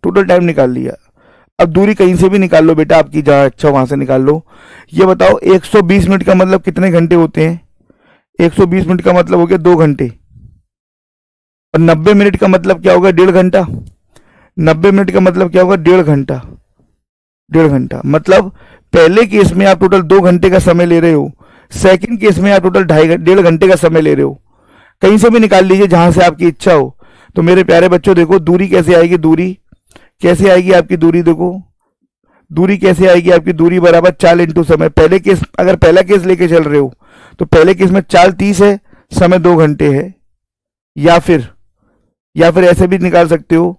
टोटल टाइम निकाल लिया। अब दूरी कहीं से भी निकाल लो बेटा, आपकी जहां अच्छा वहां से निकाल लो। ये बताओ 120 मिनट का मतलब कितने घंटे होते हैं? 120 मिनट का मतलब हो गया 2 घंटे। और 90 मिनट का मतलब क्या होगा? 1.5 घंटा। 90 मिनट का मतलब क्या होगा? 1.5 घंटा। 1.5 घंटा मतलब पहले केस में आप टोटल 2 घंटे का समय ले रहे हो, सेकंड केस में आप टोटल 1.5 घंटे का समय ले रहे हो। कहीं से भी निकाल लीजिए जहां से आपकी इच्छा हो। तो मेरे प्यारे बच्चों देखो दूरी कैसे आएगी, दूरी कैसे आएगी आपकी, दूरी देखो दूरी कैसे आएगी आपकी, दूरी बराबर चाल इंटू समय। पहले केस, अगर पहला केस लेके चल रहे हो तो पहले केस में चाल 30 है, समय 2 घंटे है, या फिर ऐसे भी निकाल सकते हो।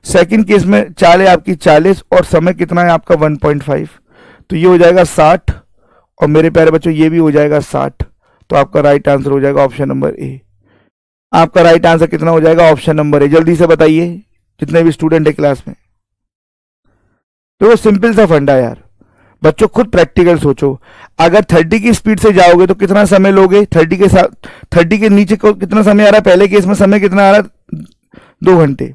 सेकंड केस में चाल है आपकी 40 और समय कितना है आपका 1.5, तो ये हो जाएगा 60 और मेरे प्यारे बच्चों ये भी हो जाएगा 60। तो आपका राइट आंसर हो जाएगा ऑप्शन नंबर ए। आपका राइट आंसर कितना हो जाएगा, ऑप्शन नंबर ए। जल्दी से बताइए जितने भी स्टूडेंट है क्लास में। तो सिंपल सा फंडा यार, बच्चों खुद प्रैक्टिकल सोचो। अगर 30 की स्पीड से जाओगे तो कितना समय लोगे, 30 के साथ 30 के नीचे को कितना समय आ रहा है, पहले केस में समय कितना आ रहा है 2 घंटे।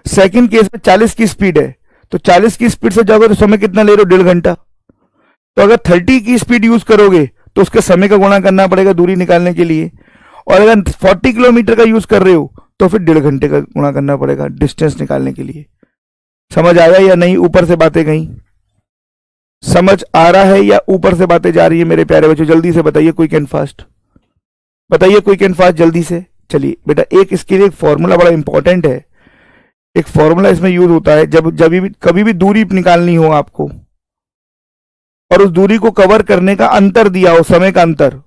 सेकंड केस में 40 की स्पीड है, तो 40 की स्पीड से जाओगे तो समय कितना ले रहे हो, 1.5 घंटा। तो अगर 30 की स्पीड यूज करोगे तो उसके समय का गुणा करना पड़ेगा दूरी निकालने के लिए, और अगर 40 किलोमीटर का यूज कर रहे हो तो फिर 1.5 घंटे का गुणा करना पड़ेगा डिस्टेंस निकालने के लिए। समझ आया या नहीं, ऊपर से बातें कहीं समझ आ रहा है या ऊपर से बातें जा रही है मेरे प्यारे बच्चों? जल्दी से बताइए, क्विक एंड फास्ट बताइए, क्विक एंड फास्ट जल्दी से। चलिए बेटा, एक इसके लिए एक फॉर्मूला बड़ा इंपॉर्टेंट है, एक फॉर्मूला इसमें यूज होता है जब भी कभी भी दूरी निकालनी हो आपको और उस दूरी को कवर करने का अंतर दिया हो, समय का अंतर।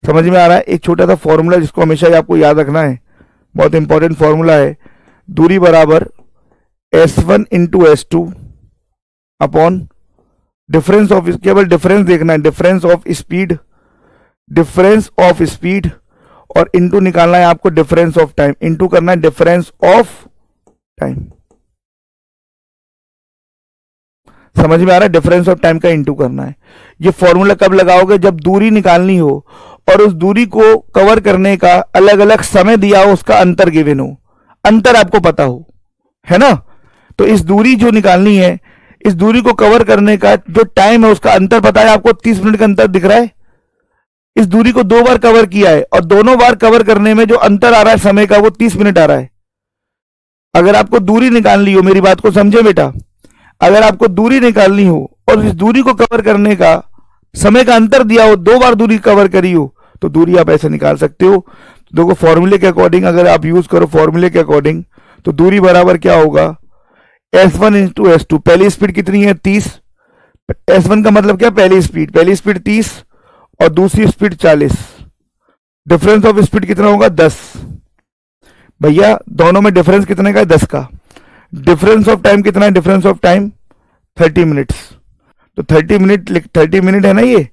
समझ में आ रहा है? एक छोटा सा फॉर्मूला जिसको हमेशा ही आपको याद रखना है, बहुत इंपॉर्टेंट फॉर्मूला है। दूरी बराबर S1 into S2 upon difference of, केवल डिफरेंस देखना है, डिफरेंस ऑफ स्पीड और इंटू निकालना है आपको डिफरेंस ऑफ टाइम, इंटू करना है डिफरेंस ऑफ टाइम। समझ में आ रहा है? डिफरेंस ऑफ टाइम का इंटू करना है। ये फॉर्मूला कब लगाओगे, जब दूरी निकालनी हो और उस दूरी को कवर करने का अलग अलग समय दिया हो, उसका अंतर गिवन हो, अंतर आपको पता हो, है ना? तो इस दूरी जो निकालनी है, इस दूरी को कवर करने का जो टाइम है उसका अंतर पता है आपको, 30 मिनट का अंतर दिख रहा है। इस दूरी को 2 बार कवर किया है और दोनों बार कवर करने में जो अंतर आ रहा है समय का, वो 30 मिनट आ रहा है। अगर आपको दूरी निकालनी हो, मेरी बात को समझे बेटा, अगर आपको दूरी निकालनी हो और इस दूरी को कवर करने का समय का अंतर दिया हो, 2 बार दूरी कवर करी हो, तो दूरी आप ऐसे निकाल सकते हो। देखो फॉर्मूले के अकॉर्डिंग अगर आप यूज करो फॉर्मूले के अकॉर्डिंग, तो दूरी बराबर क्या होगा, S1 इंटू S2। पहली स्पीड कितनी है 30, S1 का मतलब क्या, पहली स्पीड 30 और दूसरी स्पीड 40। डिफरेंस ऑफ स्पीड कितना होगा 10। भैया दोनों में डिफरेंस कितने का है, 10 का। डिफरेंस ऑफ टाइम कितना है, डिफरेंस ऑफ टाइम 30 मिनट्स। तो 30 मिनट है ना ये,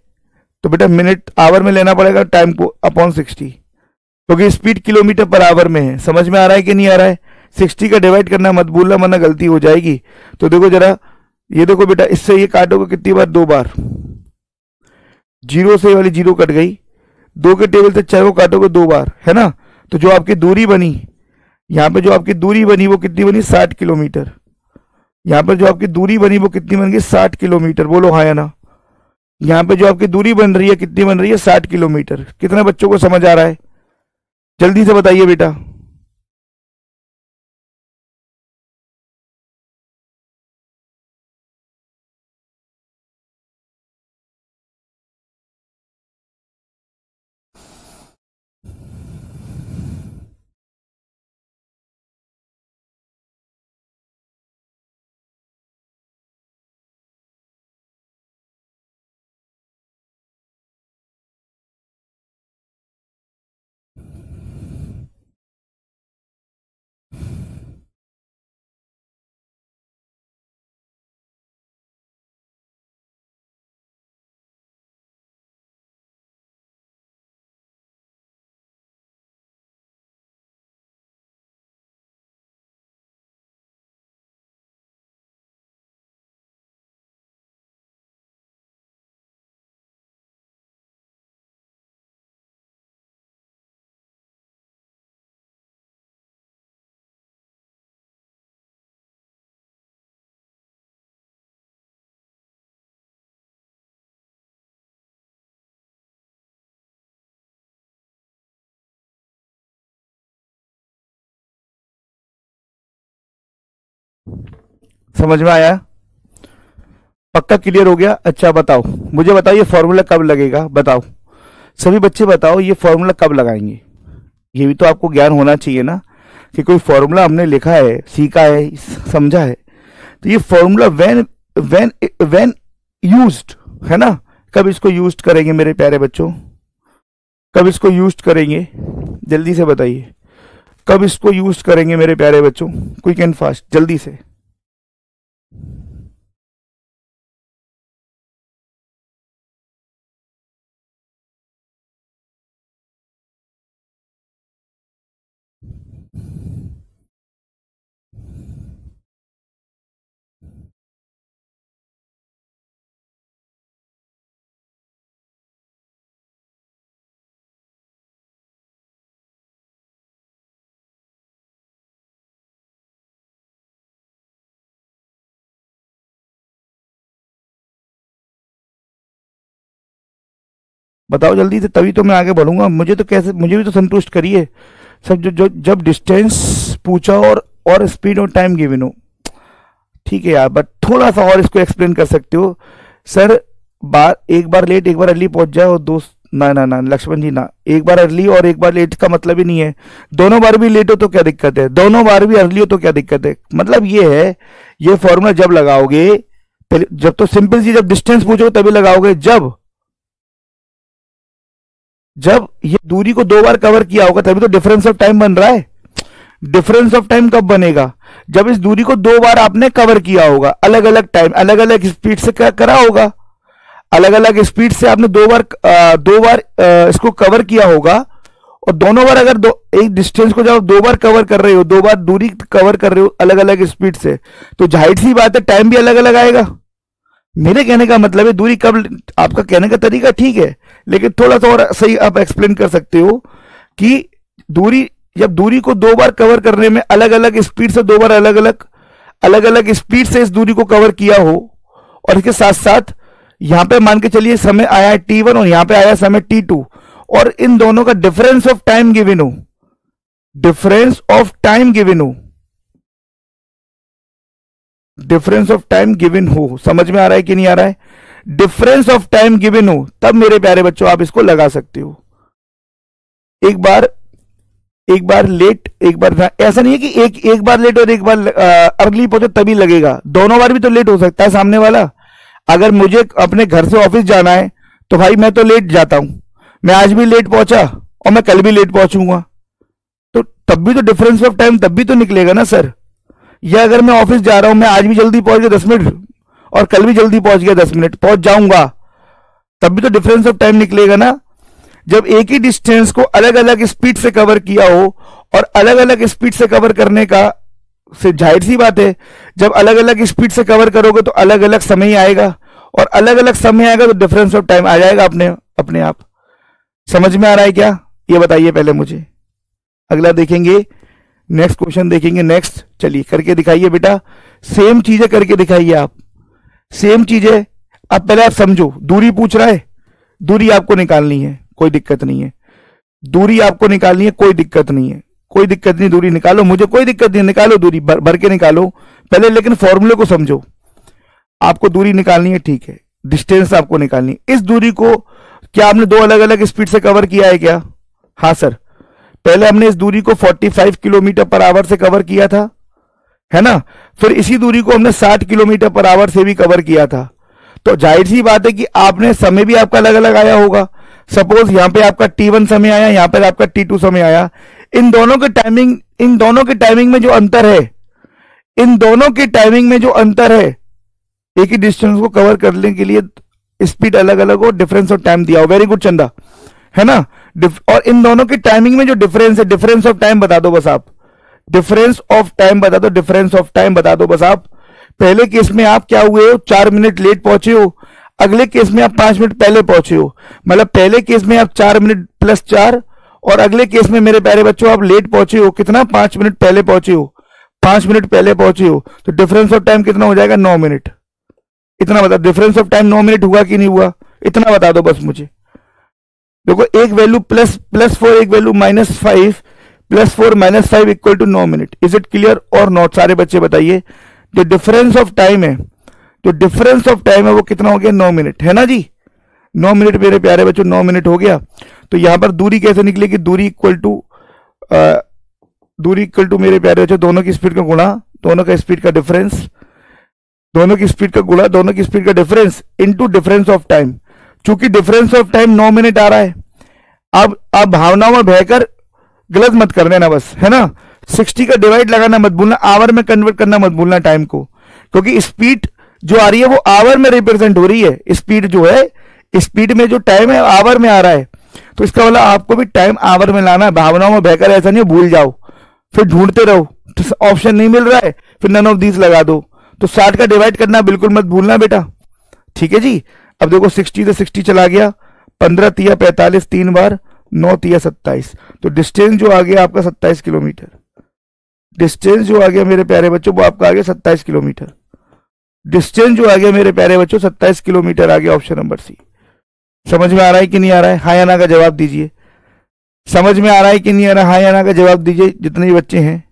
तो बेटा मिनट आवर में लेना पड़ेगा टाइम को अपॉन 60, क्योंकि स्पीड किलोमीटर पर आवर में है। समझ में आ रहा है कि नहीं आ रहा है? 60 का डिवाइड करना मत भूलना वरना गलती हो जाएगी। तो देखो जरा, ये देखो बेटा, इससे ये काटोगे कितनी बार, 2 बार। 0 से वाली 0 कट गई, 2 के टेबल से 4 को काटोगे 2 बार, है ना? तो जो आपकी दूरी बनी, यहां पे जो आपकी दूरी बनी वो कितनी बनी, 60 किलोमीटर। यहां पर जो आपकी दूरी बनी वो कितनी बन गई, 60 किलोमीटर। बोलो हाँ या ना? यहां पे जो आपकी दूरी बन रही है कितनी बन रही है, 60 किलोमीटर। कितने बच्चों को समझ आ रहा है? जल्दी से बताइए बेटा। समझ में आया? पक्का क्लियर हो गया? अच्छा बताओ, मुझे बताओ ये फॉर्मूला कब लगेगा, बताओ सभी बच्चे बताओ ये फॉर्मूला कब लगाएंगे। ये भी तो आपको ज्ञान होना चाहिए ना, कि कोई फॉर्मूला हमने लिखा है, सीखा है, समझा है, तो ये formula when when when used, है ना, कब इसको यूज्ड करेंगे मेरे प्यारे बच्चों, कब इसको यूज्ड करेंगे, जल्दी से बताइए, कब इसको यूज्ड करेंगे मेरे प्यारे बच्चों, क्विक एंड फास्ट, जल्दी से। बताओ जल्दी से, तभी तो मैं आगे बढ़ूंगा। मुझे तो कैसे, मुझे भी तो संतुष्ट करिए सब। जो जब डिस्टेंस पूछा और स्पीड और टाइम गिवन हो, ठीक है यार, बट थोड़ा सा और इसको एक्सप्लेन कर सकते हो सर। एक बार लेट एक बार अर्ली पहुंच जाए और दोस्त, ना ना ना लक्ष्मण जी ना, एक बार अर्ली और एक बार लेट का मतलब ही नहीं है दोनों बार भी लेट हो तो क्या दिक्कत है, दोनों बार भी अर्ली हो तो क्या दिक्कत है। मतलब ये है, ये फॉर्मूला जब लगाओगे, पहले जब तो सिंपल सी, जब डिस्टेंस पूछो तभी लगाओगे, जब ये दूरी को 2 बार कवर किया होगा तभी तो डिफरेंस ऑफ टाइम बन रहा है। डिफरेंस ऑफ टाइम कब बनेगा, जब इस दूरी को 2 बार आपने कवर किया होगा, अलग अलग टाइम अलग अलग स्पीड से करा होगा, अलग अलग स्पीड से आपने 2 बार इसको कवर किया होगा, और दोनों बार अगर एक डिस्टेंस को जब आप 2 बार कवर कर रहे हो, 2 बार दूरी कवर कर रहे हो अलग अलग स्पीड से, तो जाहिर सी बात है टाइम भी अलग अलग आएगा। मेरे कहने का मतलब है दूरी कब, आपका कहने का तरीका ठीक है, लेकिन थोड़ा सा और सही आप एक्सप्लेन कर सकते हो कि जब दूरी को 2 बार कवर करने में अलग अलग स्पीड से 2 बार अलग अलग स्पीड से इस दूरी को कवर किया हो, और इसके साथ साथ यहां पे मान के चलिए समय आया है t1 और यहां पे आया समय t2, और इन दोनों का डिफरेंस ऑफ टाइम गिवन हो, डिफरेंस ऑफ टाइम गिवन हो, डिफरेंस ऑफ टाइम गिवन हो, समझ में आ रहा है कि नहीं आ रहा है, डिफरेंस ऑफ टाइम गिवन हो, तब मेरे प्यारे बच्चों आप इसको लगा सकते हो। एक बार लेट एक बार, ऐसा नहीं है कि एक बार लेट और एक बार अर्ली पहुंचो तभी लगेगा, दोनों बार भी तो लेट हो सकता है सामने वाला। अगर मुझे अपने घर से ऑफिस जाना है तो भाई मैं तो लेट जाता हूं, मैं आज भी लेट पहुंचा और मैं कल भी लेट पहुंचूंगा, तो तब भी तो डिफरेंस ऑफ टाइम तब भी तो निकलेगा ना सर। या अगर मैं ऑफिस जा रहा हूं, मैं आज भी जल्दी पहुंच गया 10 मिनट और कल भी जल्दी पहुंच गया 10 मिनट, पहुंच जाऊंगा, तब भी तो डिफरेंस ऑफ टाइम निकलेगा ना। जब एक ही डिस्टेंस को अलग अलग स्पीड से कवर किया हो, और अलग अलग स्पीड से कवर करने का, से जाहिर सी बात है जब अलग अलग स्पीड से कवर करोगे तो अलग अलग समय आएगा, और अलग अलग समय आएगा तो डिफरेंस ऑफ टाइम आ जाएगा अपने आप। समझ में आ रहा है क्या, ये बताइए पहले मुझे। अगला देखेंगे, नेक्स्ट क्वेश्चन देखेंगे। नेक्स्ट चलिए करके दिखाइए बेटा, सेम चीजें करके दिखाइए आप, सेम चीजें। अब पहले आप समझो, दूरी पूछ रहा है, दूरी आपको निकालनी है, कोई दिक्कत नहीं है, दूरी आपको निकालनी है, कोई दिक्कत नहीं है, कोई दिक्कत नहीं, दूरी निकालो, मुझे कोई दिक्कत नहीं, निकालो दूरी, भर के निकालो पहले, लेकिन फॉर्मूले को समझो। आपको दूरी निकालनी है, ठीक है, डिस्टेंस आपको निकालनी है। इस दूरी को क्या आपने 2 अलग अलग स्पीड से कवर किया है क्या? हाँ सर, पहले हमने इस दूरी को 45 किलोमीटर पर आवर से कवर किया था, है ना, फिर इसी दूरी को हमने 60 किलोमीटर पर आवर से भी कवर किया था। तो जाहिर सी बात है कि आपने समय भी आपका अलग अलग आया होगा। सपोज यहां पे आपका t1 समय आया, यहां पर आपका t2 समय आया। इन दोनों के टाइमिंग में जो अंतर है, इन दोनों के टाइमिंग में जो अंतर है, एक ही डिस्टेंस को कवर करने के लिए स्पीड अलग अलग हो, डिफरेंस ऑफ टाइम दिया हो। वेरी गुड चंदा, है ना। और इन दोनों की टाइमिंग में जो डिफरेंस है, डिफरेंस ऑफ टाइम बता दो बस आप, डिफरेंस ऑफ टाइम बता दो, डिफरेंस ऑफ टाइम बता दो बस आप। पहले केस में आप क्या हुए हो, 4 मिनट लेट पहुंचे हो, अगले केस में आप 5 मिनट पहले पहुंचे हो। मतलब पहले केस में आप 4 मिनट प्लस 4, और अगले केस में मेरे प्यारे बच्चों आप लेट पहुंचे हो, कितना, 5 मिनट पहले पहुंचे हो, 5 मिनट पहले पहुंचे हो। तो डिफरेंस ऑफ टाइम कितना हो जाएगा, 9 मिनट। इतना बता, डिफरेंस ऑफ टाइम 9 मिनट हुआ कि नहीं हुआ, इतना बता दो बस मुझे। देखो, एक वैल्यू प्लस 4, एक value -5, +4 -5 equal to 9 minute. Is it clear और नॉट? सारे बच्चे बताइए। जो डिफरेंस ऑफ टाइम है, जो डिफरेंस ऑफ टाइम है वो कितना हो गया, 9 मिनट, है ना जी। 9 मिनट मेरे प्यारे बच्चों, 9 मिनट हो गया। तो यहां पर दूरी कैसे निकलेगी, दूरी इक्वल टू दूरी इक्वल टू मेरे प्यारे बच्चों दोनों की स्पीड का गुणा, दोनों का स्पीड का डिफरेंस, दोनों की स्पीड का गुणा, दोनों की स्पीड का difference into difference of time. चूंकि डिफरेंस ऑफ टाइम 9 मिनट आ रहा है, अब आप भावनाओं में बहकर गलत मत कर देना बस, है ना। 60 का डिवाइड लगाना मत भूलना, आवर में कन्वर्ट करना मत भूलना टाइम को, क्योंकि स्पीड जो आ रही है वो आवर में रिप्रेजेंट हो रही है। स्पीड जो है, स्पीड में जो टाइम है आवर में आ रहा है, तो इसका मतलब आपको भी टाइम आवर में लाना है। भावनाओं में बहकर ऐसा नहीं भूल जाओ, फिर ढूंढते रहो, तो ऑप्शन नहीं मिल रहा है, फिर नन ऑफ दीज लगा दो। तो 60 का डिवाइड करना बिल्कुल मत भूलना बेटा, ठीक है जी। अब देखो 60 से 60 चला गया, 15 तिया 45, 3 बार 9 तिया 27, तो डिस्टेंस जो आ गया आपका 27 किलोमीटर। डिस्टेंस जो आ गया मेरे प्यारे बच्चों वो आपका आ गया 27 किलोमीटर। डिस्टेंस जो आ गया मेरे प्यारे बच्चों 27 किलोमीटर आ गया, ऑप्शन नंबर सी। समझ में आ रहा है कि नहीं आ रहा है? हाँ या ना का जवाब दीजिए। समझ में आ रहा है कि नहीं आ रहा? हाँ या ना का जवाब दीजिए जितने भी बच्चे हैं।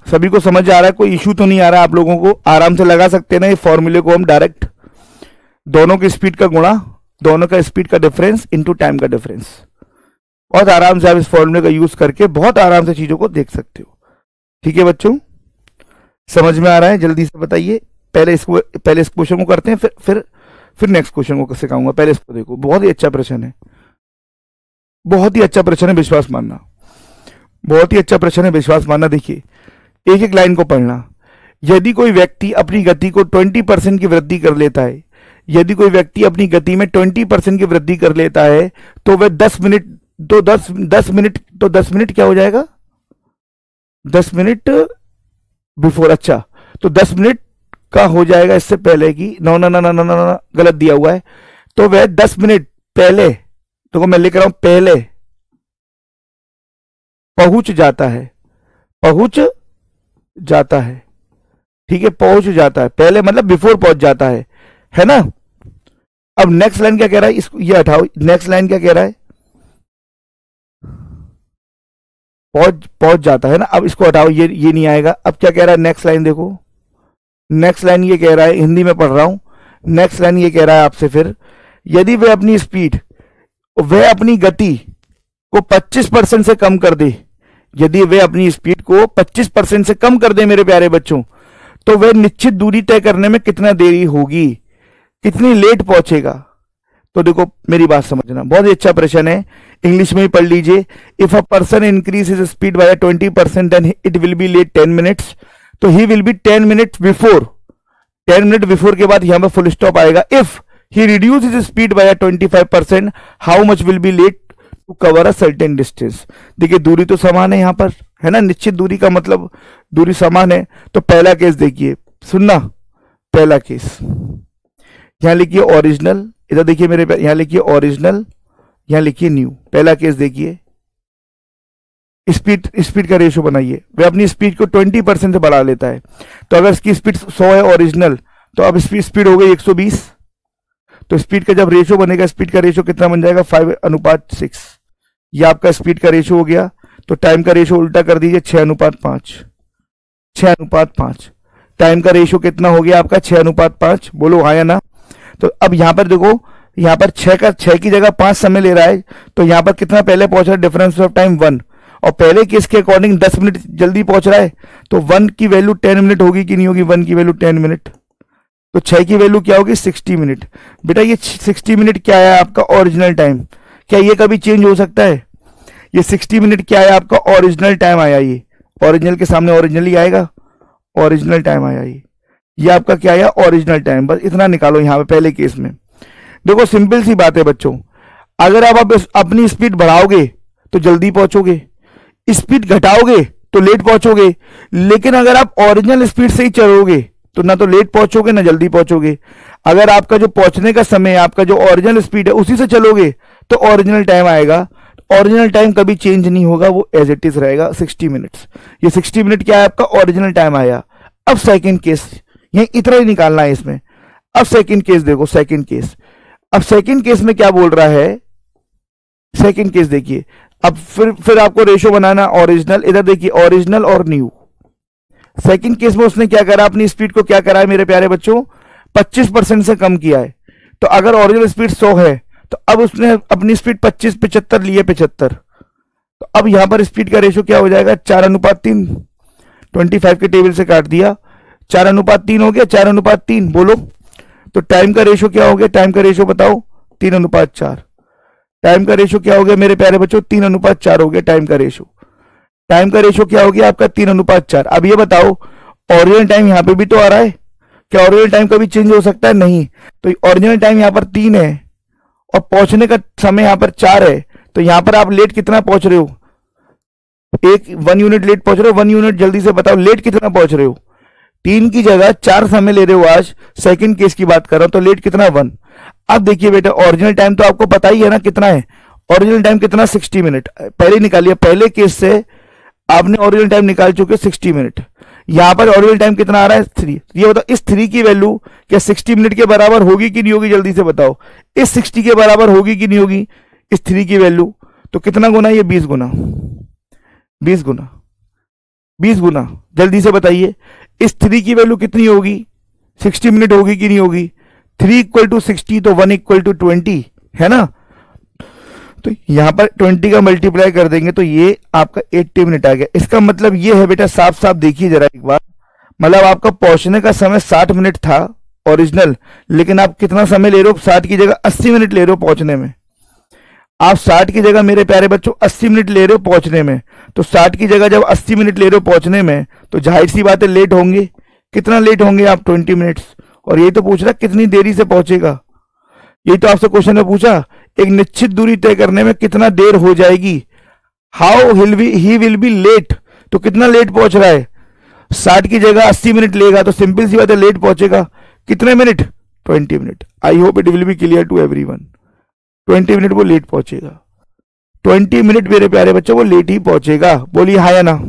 सभी को समझ आ रहा है? कोई इशू तो नहीं आ रहा? आप लोगों को आराम से लगा सकते हैं ना ये फॉर्मूले को हम डायरेक्ट, दोनों की स्पीड का गुणा, दोनों का स्पीड का डिफरेंस इनटू टाइम का डिफरेंस। बहुत आराम से आप इस फॉर्मूले का यूज करके बहुत आराम से चीजों को देख सकते हो। ठीक है बच्चों, समझ में आ रहा है? जल्दी से बताइए। पहले इस क्वेश्चन को करते हैं, फिर नेक्स्ट क्वेश्चन को सिखाऊंगा। पहले इसको देखो, बहुत ही अच्छा प्रश्न है, बहुत ही अच्छा प्रश्न है, विश्वास मानना। बहुत ही अच्छा प्रश्न है, विश्वास मानना। देखिए एक एक लाइन को पढ़ना। यदि कोई व्यक्ति अपनी गति को 20% की वृद्धि कर लेता है, यदि कोई व्यक्ति अपनी गति में 20% की वृद्धि कर लेता है तो वह 10 मिनट क्या हो जाएगा? 10 मिनट बिफोर। अच्छा, तो 10 मिनट का हो जाएगा इससे पहले की, नो ना ना ना ना ना गलत दिया हुआ है। तो वह 10 मिनट पहले, तो मैं लिख रहा हूं पहले पहुंच जाता है, पहुंच जाता है। ठीक है, पहुंच जाता है, पहले मतलब बिफोर पहुंच जाता है ना। अब नेक्स्ट लाइन क्या कह रहा है? इसको ये हटाओ, नेक्स्ट लाइन क्या कह रहा है? पहुंच जाता है ना। अब इसको हटाओ, ये नहीं आएगा। अब क्या कह रहा है? नेक्स्ट लाइन देखो, नेक्स्ट लाइन ये कह रहा है, हिंदी में पढ़ रहा हूं। नेक्स्ट लाइन ये कह रहा है आपसे फिर, यदि वह अपनी स्पीड, वह अपनी गति को 25% से कम कर दे, यदि वह अपनी स्पीड को 25% से कम कर दे मेरे प्यारे बच्चों, तो वह निश्चित दूरी तय करने में कितना देरी होगी, कितनी लेट पहुंचेगा। तो देखो मेरी बात समझना, बहुत ही अच्छा प्रश्न है, इंग्लिश में ही पढ़ लीजिए। If a person increase his speed by 20% then it will be late 10 minutes, तो he will be 10 minutes before. 10 minute before के बाद यहां पर फुल स्टॉप आएगा। If he reduce his speed by 25%, how much will be late to cover a certain distance. देखिए दूरी तो समान है यहां पर, है ना, निश्चित दूरी का मतलब दूरी समान है। तो पहला केस देखिए, सुनना, पहला केस यहां लिखिए ओरिजिनल, इधर देखिए मेरे, यहां लिखिए ओरिजिनल, यहां लिखिए न्यू। पहला केस देखिए, स्पीड का रेशियो बनाइए। वह अपनी स्पीड को 20% से बढ़ा लेता है, तो अगर इसकी स्पीड 100 है ओरिजिनल, तो अब इसकी स्पीड हो गई 120। तो स्पीड का जब रेशियो बनेगा, स्पीड का रेशियो कितना बन जाएगा? 5:6। ये आपका स्पीड का रेशियो हो गया। तो टाइम का रेशियो उल्टा कर दीजिए, 6:5। 6:5। टाइम का रेशियो कितना हो गया आपका? 6:5। बोलो हाँ या ना। तो अब यहां पर देखो, यहां पर 6 की जगह 5 समय ले रहा है, तो यहां पर कितना पहले पहुंच रहा है? Difference of time 1। और पहले केस के अकॉर्डिंग 10 मिनट जल्दी पहुंच रहा है, तो 1 की वैल्यू 10 मिनट होगी कि नहीं होगी? 1 की वैल्यू 10 मिनट, तो 6 की वैल्यू क्या होगी? 60 मिनट। बेटा ये 60 मिनट क्या है आपका? Original time. क्या ये कभी चेंज हो सकता है? ये 60 मिनट क्या है आपका? ओरिजिनल टाइम आया। ये ओरिजिनल के सामने ओरिजिनल ही आएगा, ओरिजिनल टाइम आया। ये आपका क्या आया? Original time. बस इतना निकालो यहां पे पहले केस में। देखो सिंपल सी बात है बच्चों, अगर आप अपनी स्पीड बढ़ाओगे तो जल्दी पहुंचोगे, स्पीड घटाओगे तो लेट पहुंचोगे। लेकिन अगर आप ओरिजिनल स्पीड से ही चलोगे तो ना तो लेट पहुंचोगे ना जल्दी पहुंचोगे। अगर आपका जो पहुंचने का समय है, आपका जो ओरिजिनल स्पीड है, उसी से चलोगे तो ओरिजिनल टाइम आएगा। ओरिजिनल टाइम कभी चेंज नहीं होगा, वो एज इट इज रहेगा 60 मिनट्स। ये 60 मिनट क्या है आपका ओरिजिनल टाइम आया। अब सेकंड केस, यही इतना ही निकालना है इसमें। अब सेकंड केस देखो, सेकंड केस। अब सेकंड केस में क्या बोल रहा है, सेकंड केस देखिए। अब फिर आपको रेशो बनाना ओरिजिनल, इधर देखिए ओरिजिनल और न्यू। सेकंड केस में उसने क्या करा, अपनी स्पीड को क्या करा है मेरे प्यारे बच्चों, 25% से कम किया है। तो अगर ओरिजिनल स्पीड 100 है तो अब उसने अपनी स्पीड 75 लिए 75। तो अब यहां पर स्पीड का रेशो क्या हो जाएगा, 4:3। 25 के टेबल से काट दिया, 4:3 हो गया, 4:3 बोलो। तो टाइम का रेशो क्या हो गया, टाइम का रेशो बताओ, 3:4। टाइम का रेशो क्या हो गया मेरे प्यारे बच्चों, 3:4 हो गया टाइम का रेशो। टाइम का रेशो क्या हो गया आपका, 3:4। अब ये बताओ ओरिजिनल टाइम यहां पे भी तो आ रहा है, क्या ओरिजिनल टाइम कभी चेंज हो सकता है, नहीं। तो ओरिजिनल टाइम यहां पर 3 है और पहुंचने का समय यहां पर 4 है। तो यहां पर आप लेट कितना पहुंच रहे हो, 1 यूनिट लेट पहुंच रहे हो। 1 यूनिट जल्दी से बताओ लेट कितना पहुंच रहे हो, 3 की जगह 4 समय ले रहे हो आज। सेकंड केस की बात कर रहा हूं, तो लेट कितना 1। अब देखिए बेटा ओरिजिनल टाइम तो आपको पता ही है ना कितना है, ओरिजिनल टाइम कितना 60 मिनट पहले निकालिए। पहले केस से आपने ओरिजिनल टाइम निकाल चुके 60 मिनट। यहां पर ओरिजिनल टाइम कितना आ रहा है 3। ये बताओ इस 3 की वैल्यू क्या 60 मिनट के बराबर होगी कि नहीं होगी, जल्दी से बताओ। इस 60 के बराबर होगी कि नहीं होगी इस 3 की वैल्यू। तो कितना गुना, ये 20 गुना, 20 गुना, 20 गुना, जल्दी से बताइए। इस 3 की वैल्यू कितनी होगी, 60 मिनट होगी कि नहीं होगी। 3 = 60 तो 1 = 20 है ना। तो यहां पर 20 का मल्टीप्लाई कर देंगे तो ये आपका 80 मिनट आ गया। इसका मतलब ये है बेटा, साफ साफ देखिए जरा एक बार, मतलब आपका पहुंचने का समय 60 मिनट था ओरिजिनल, लेकिन आप कितना समय ले रहे हो, 60 की जगह 80 मिनट ले रहे हो पहुंचने में। आप 60 की जगह मेरे प्यारे बच्चों 80 मिनट ले रहे हो पहुंचने में। तो 60 की जगह जब 80 मिनट ले रहे हो पहुंचने में, तो जाहिर सी बात है लेट होंगे। कितना लेट होंगे आप, 20 मिनट्स। और यही तो पूछ रहा कितनी देरी से पहुंचेगा, यही तो आपसे क्वेश्चन में पूछा, एक निश्चित दूरी तय करने में कितना देर हो जाएगी, how he will be late. तो कितना लेट पहुंच रहा है, 60 की जगह 80 मिनट लेगा तो सिंपल सी बात है लेट पहुंचेगा। कितने minute, 20 minute. I hope it will be clear to everyone. 20 minute वो लेट पहुंचेगा, 20 मिनट मेरे प्यारे बच्चों वो लेट ही पहुंचेगा। बोलिए हाँ या ना।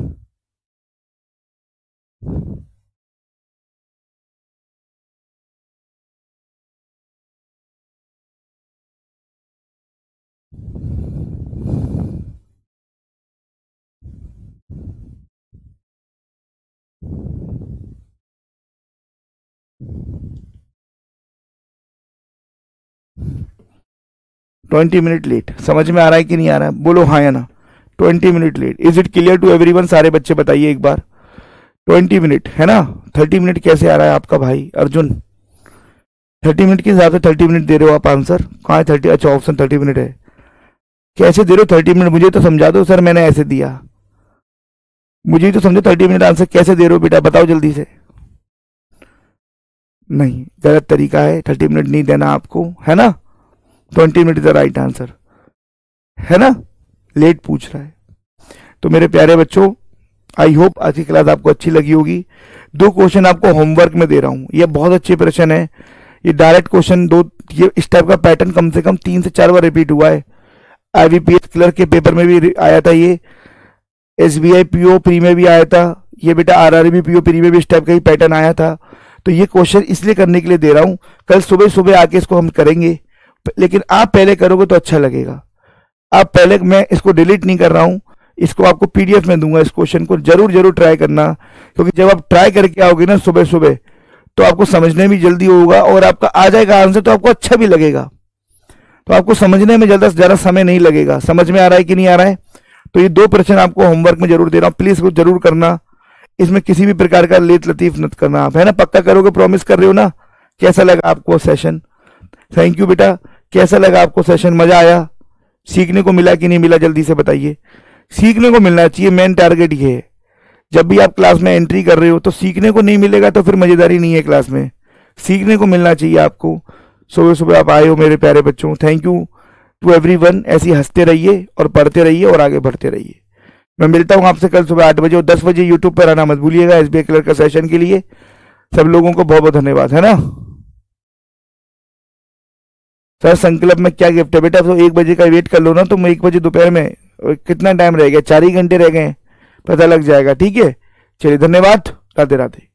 ट्वेंटी मिनट लेट, समझ में आ रहा है कि नहीं आ रहा है, बोलो हाँ या ना। 20 minute late, is it clear to everyone, सारे बच्चे बताइए एक बार। 20 मिनट है ना, 30 मिनट कैसे आ रहा है आपका भाई अर्जुन, 30 मिनट के हिसाब से 30 मिनट दे रहे हो आप आंसर, कहाँ है 30, अच्छा ऑप्शन 30 मिनट है। कैसे दे रहे हो 30 मिनट, मुझे तो समझा दो सर, मैंने ऐसे दिया, मुझे तो समझो 30 मिनट आंसर कैसे दे रहे हो बेटा, बताओ जल्दी से। नहीं, गलत तरीका है, 30 मिनट नहीं देना आपको, है ना। 20 minute is the right answer, है ना। लेट पूछ रहा है। तो मेरे प्यारे बच्चों, आई होप आज की क्लास आपको अच्छी लगी होगी। 2 क्वेश्चन आपको होमवर्क में दे रहा हूं, ये बहुत अच्छे प्रश्न है, ये डायरेक्ट क्वेश्चन 2, ये इस टाइप का पैटर्न कम से कम 3 से 4 बार रिपीट हुआ है। IBPS क्लर्क के पेपर में भी आया था ये, SBI PO प्री में भी आया था, ये बेटा RRB PO प्री में भी इस टाइप का ही पैटर्न आया था। तो ये क्वेश्चन इसलिए करने के लिए दे रहा हूं, कल सुबह सुबह आके इसको हम करेंगे, लेकिन आप पहले करोगे तो अच्छा लगेगा। आप पहले, मैं इसको डिलीट नहीं कर रहा हूं, इसको आपको PDF में दूंगा, इस क्वेश्चन को जरूर जरूर ट्राई करना, क्योंकि जब आप ट्राई करके आओगे ना सुबह सुबह तो आपको समझने में जल्दी होगा और आपका आ जाएगा आंसर, तो आपको अच्छा भी लगेगा, तो आपको समझने में ज्यादा समय नहीं लगेगा। समझ में आ रहा है कि नहीं आ रहा है। तो ये 2 प्रश्न आपको होमवर्क में जरूर दे रहा हूं, प्लीज इसको जरूर करना, इसमें किसी भी प्रकार का लेट लतीफ मत करना आप, है ना। पक्का करोगे, प्रॉमिस कर रहे हो ना। कैसा लगा आपको सेशन, थैंक यू बेटा, कैसा लगा आपको सेशन, मजा आया, सीखने को मिला कि नहीं मिला, जल्दी से बताइए। सीखने को मिलना चाहिए, मेन टारगेट ये है। जब भी आप क्लास में एंट्री कर रहे हो तो सीखने को नहीं मिलेगा तो फिर मजेदारी नहीं है क्लास में, सीखने को मिलना चाहिए आपको। सुबह सुबह आप आए हो मेरे प्यारे बच्चों, थैंक यू टू एवरीवन। ऐसे ही हंसते रहिए और पढ़ते रहिए और आगे बढ़ते रहिए। मैं मिलता हूं आपसे कल सुबह 8 बजे और 10 बजे यूट्यूब पर आना मत भूलिएगा SBI क्लर्क का सेशन के लिए। सब लोगों को बहुत बहुत धन्यवाद, है ना। सर संकल्प में क्या गिफ्ट है बेटा? तो 1 बजे का वेट कर लो ना, तुम 1 बजे दोपहर में कितना टाइम रह गया? 4 ही घंटे रह गए, पता लग जाएगा। ठीक है, चलिए धन्यवाद, राधे राधे।